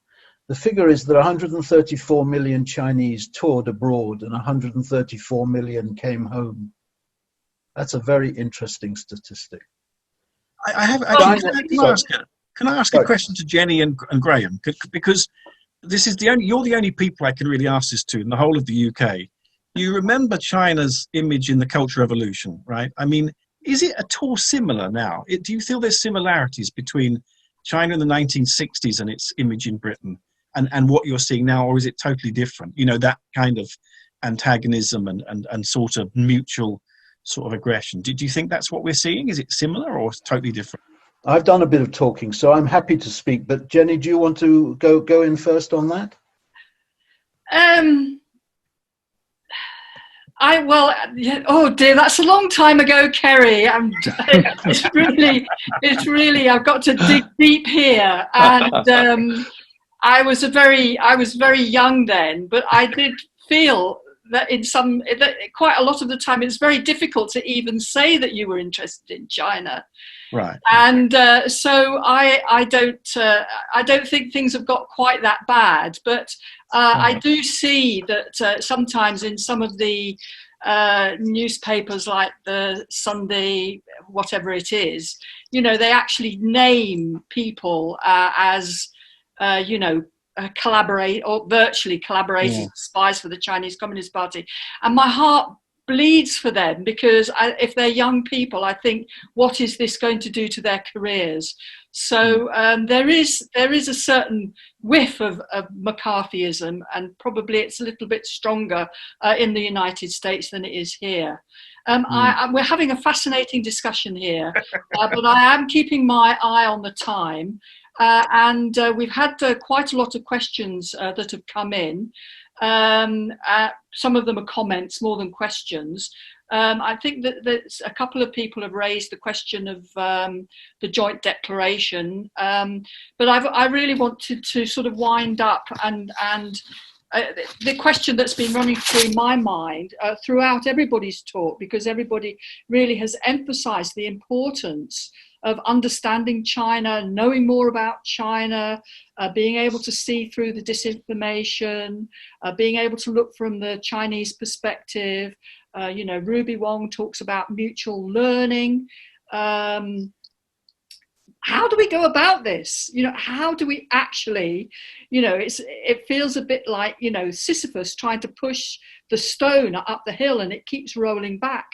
The figure is that 134 million Chinese toured abroad and 134 million came home. That's a very interesting statistic. Can I ask a question to Jenny and Graham? Because this is you're the only people I can really ask this to in the whole of the UK. You remember China's image in the Cultural Revolution, right? I mean, is it at all similar now? Do you feel there's similarities between China in the 1960s and its image in Britain and what you're seeing now, or is it totally different? You know, that kind of antagonism and sort of mutual sort of aggression. Do you think that's what we're seeing? Is it similar or totally different? I've done a bit of talking, so I'm happy to speak. But Jenny, do you want to go in first on that? Oh dear, that's a long time ago, Kerry. It's really. I've got to dig deep here, and I was very young then, but I did feel that quite a lot of the time it's very difficult to even say that you were interested in China. Right. And so I don't think things have got quite that bad, but I do see that sometimes in some of the newspapers like the Sunday, whatever it is, you know, they actually name people as, collaborate or virtually collaborating spies for the Chinese Communist Party. And my heart bleeds for them because if they're young people, I think, what is this going to do to their careers? So there is a certain whiff of McCarthyism, and probably it's a little bit stronger in the United States than it is here. We're having a fascinating discussion here, but I am keeping my eye on the time. And we've had quite a lot of questions that have come in. Some of them are comments more than questions. I think that a couple of people have raised the question of the joint declaration, but I really wanted to sort of wind up and the question that's been running through my mind throughout everybody's talk, because everybody really has emphasised the importance of understanding China, knowing more about China, being able to see through the disinformation, being able to look from the Chinese perspective. Ruby Wong talks about mutual learning. How do we go about this? How do we actually, it feels a bit like, Sisyphus trying to push the stone up the hill and it keeps rolling back.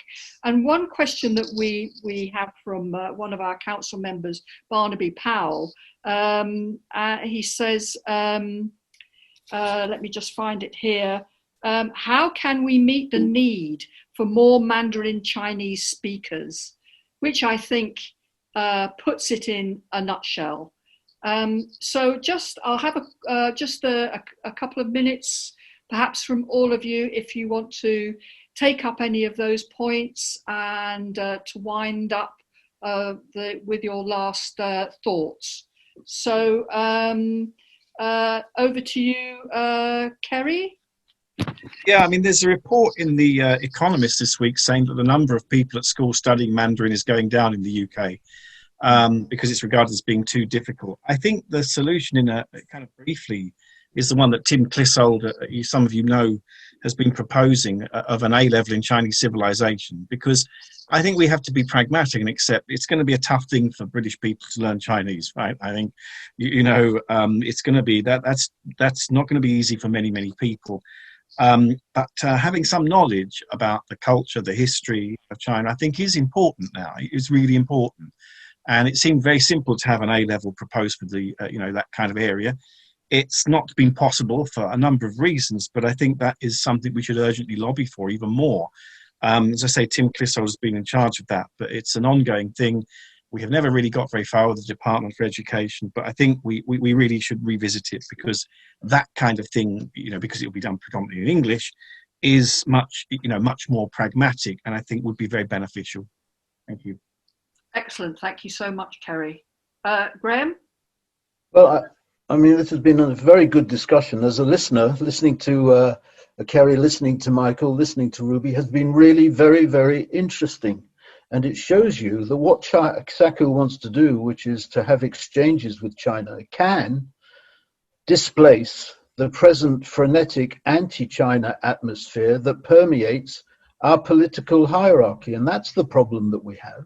And one question that we have from one of our council members, Barnaby Powell, he says, let me just find it here. How can we meet the need for more Mandarin Chinese speakers? Which I think puts it in a nutshell. So I'll have a couple of minutes, perhaps from all of you, if you want to take up any of those points and to wind up with your last thoughts. So over to you, Kerry. Yeah, I mean, there's a report in the Economist this week saying that the number of people at school studying Mandarin is going down in the UK because it's regarded as being too difficult. I think the solution, kind of briefly, is the one that Tim Clissold, some of you know, has been proposing of an A-level in Chinese civilization, because I think we have to be pragmatic and accept it's going to be a tough thing for British people to learn Chinese, right? I think, it's going to be, that's not going to be easy for many, many people. But having some knowledge about the culture, the history of China, I think is important now. It's really important. And it seemed very simple to have an A-level proposed for the, that kind of area. It's not been possible for a number of reasons, but I think that is something we should urgently lobby for even more. As I say, Tim Clissold has been in charge of that, but it's an ongoing thing. We have never really got very far with the Department for Education, but I think we really should revisit it, because that kind of thing, because it will be done predominantly in English, is much more pragmatic, and I think would be very beneficial. Thank you. Excellent. Thank you so much, Kerry. Graham? Well, I mean, this has been a very good discussion. As a listener, listening to Kerry, listening to Michael, listening to Ruby has been really very, very interesting. And it shows you that what SACU wants to do, which is to have exchanges with China, can displace the present frenetic anti-China atmosphere that permeates our political hierarchy. And that's the problem that we have.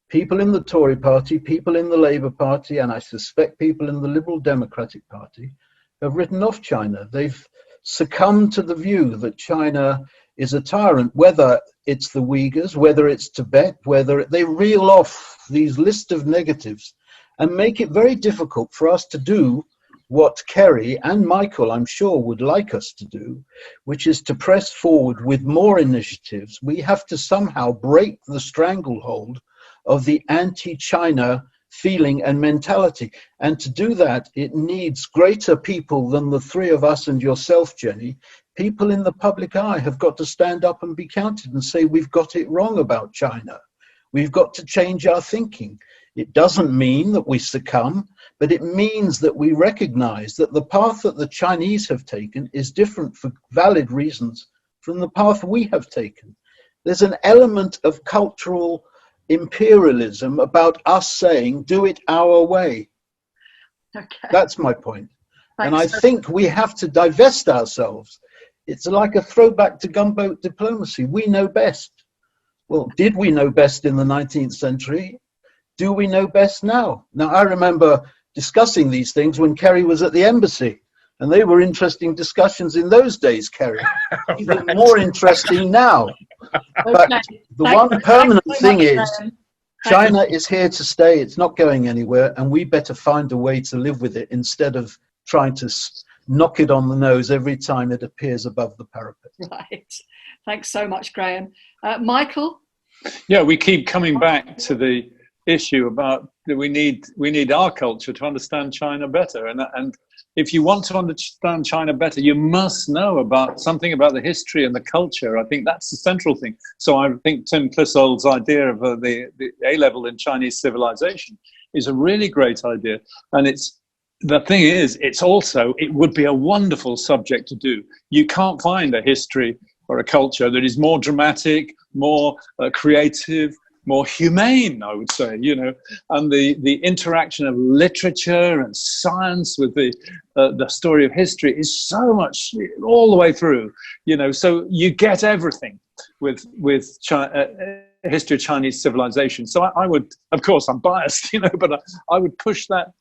People in the Tory party, people in the Labour Party, and I suspect people in the Liberal Democratic Party have written off China. They've succumbed to the view that China is a tyrant, whether it's the Uyghurs, whether it's Tibet, whether they reel off these list of negatives and make it very difficult for us to do what Kerry and Michael, I'm sure, would like us to do, which is to press forward with more initiatives. We have to somehow break the stranglehold of the anti-China feeling and mentality. And to do that, it needs greater people than the three of us and yourself, Jenny. People in the public eye have got to stand up and be counted and say, we've got it wrong about China. We've got to change our thinking. It doesn't mean that we succumb, but it means that we recognize that the path that the Chinese have taken is different for valid reasons from the path we have taken. There's an element of cultural imperialism about us saying, do it our way. Okay. That's my point. Thanks. And I think we have to divest ourselves. It's like a throwback to gunboat diplomacy. We know best. Well, did we know best in the 19th century? Do we know best now? Now, I remember discussing these things when Kerry was at the embassy, and they were interesting discussions in those days, Kerry. Even more interesting now. But the one permanent thing is, China is here to stay. It's not going anywhere, and we better find a way to live with it instead of trying to knock it on the nose every time it appears above the parapet. Right. Thanks so much, Graham. Michael? Yeah, we keep coming back to the issue about that we need our culture to understand China better, and if you want to understand China better, you must know about something about the history and the culture. I think that's the central thing. So I think Tim Clissold's idea of the A-level in Chinese civilization is a really great idea. And the thing is, it would be a wonderful subject to do. You can't find a history or a culture that is more dramatic, more creative, more humane, I would say, and the interaction of literature and science with the story of history is so much all the way through, so you get everything with history of Chinese civilization. So I would, of course, I'm biased, but I would push that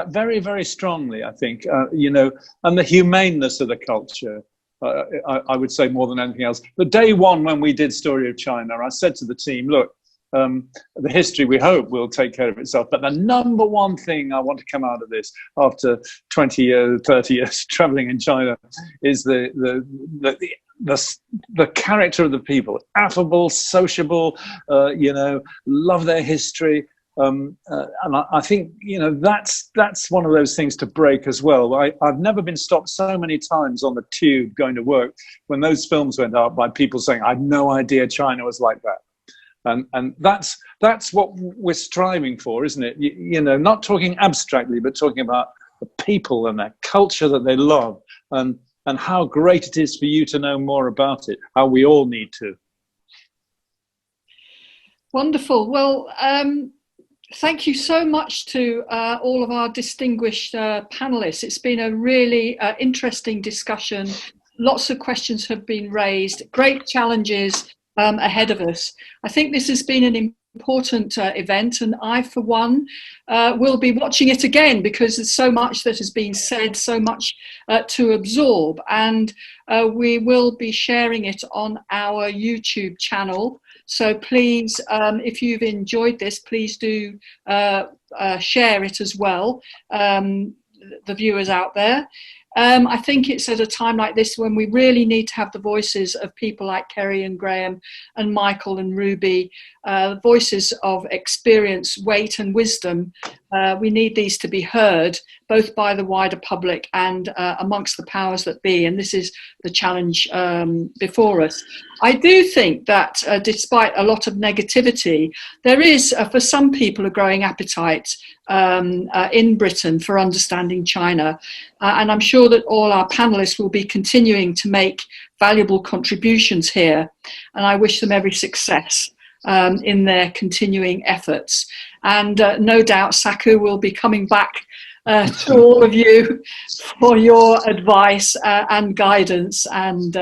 very, very strongly, I think, and the humaneness of the culture. I would say more than anything else. But day one, when we did Story of China, I said to the team, look, the history, we hope, will take care of itself. But the number one thing I want to come out of this after 20 years, 30 years traveling in China is the character of the people. Affable, sociable, love their history. And I think, that's one of those things to break as well. I've never been stopped so many times on the tube going to work when those films went out by people saying, I had no idea China was like that. And that's what we're striving for, isn't it? Not talking abstractly, but talking about the people and their culture that they love, and how great it is for you to know more about it, how we all need to. Wonderful. Well, thank you so much to all of our distinguished panelists. It's been a really interesting discussion. Lots of questions have been raised, great challenges ahead of us. I think this has been an important event, and I, for one, will be watching it again because there's so much that has been said, so much to absorb, and we will be sharing it on our YouTube channel. So please, if you've enjoyed this, please do share it as well, the viewers out there. I think it's at a time like this when we really need to have the voices of people like Kerry and Graham and Michael and Ruby, voices of experience, weight and wisdom. We need these to be heard, both by the wider public and amongst the powers that be. And this is the challenge before us. I do think that despite a lot of negativity, there is, for some people, a growing appetite in Britain for understanding China. And I'm sure that all our panelists will be continuing to make valuable contributions here. And I wish them every success in their continuing efforts. And no doubt Saku will be coming back to all of you for your advice and guidance and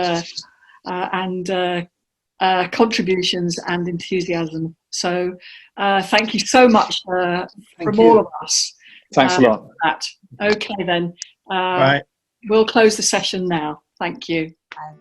contributions and enthusiasm. So thank you so much from all of us. Thanks a lot. Okay then. Right. We'll close the session now. Thank you. Bye.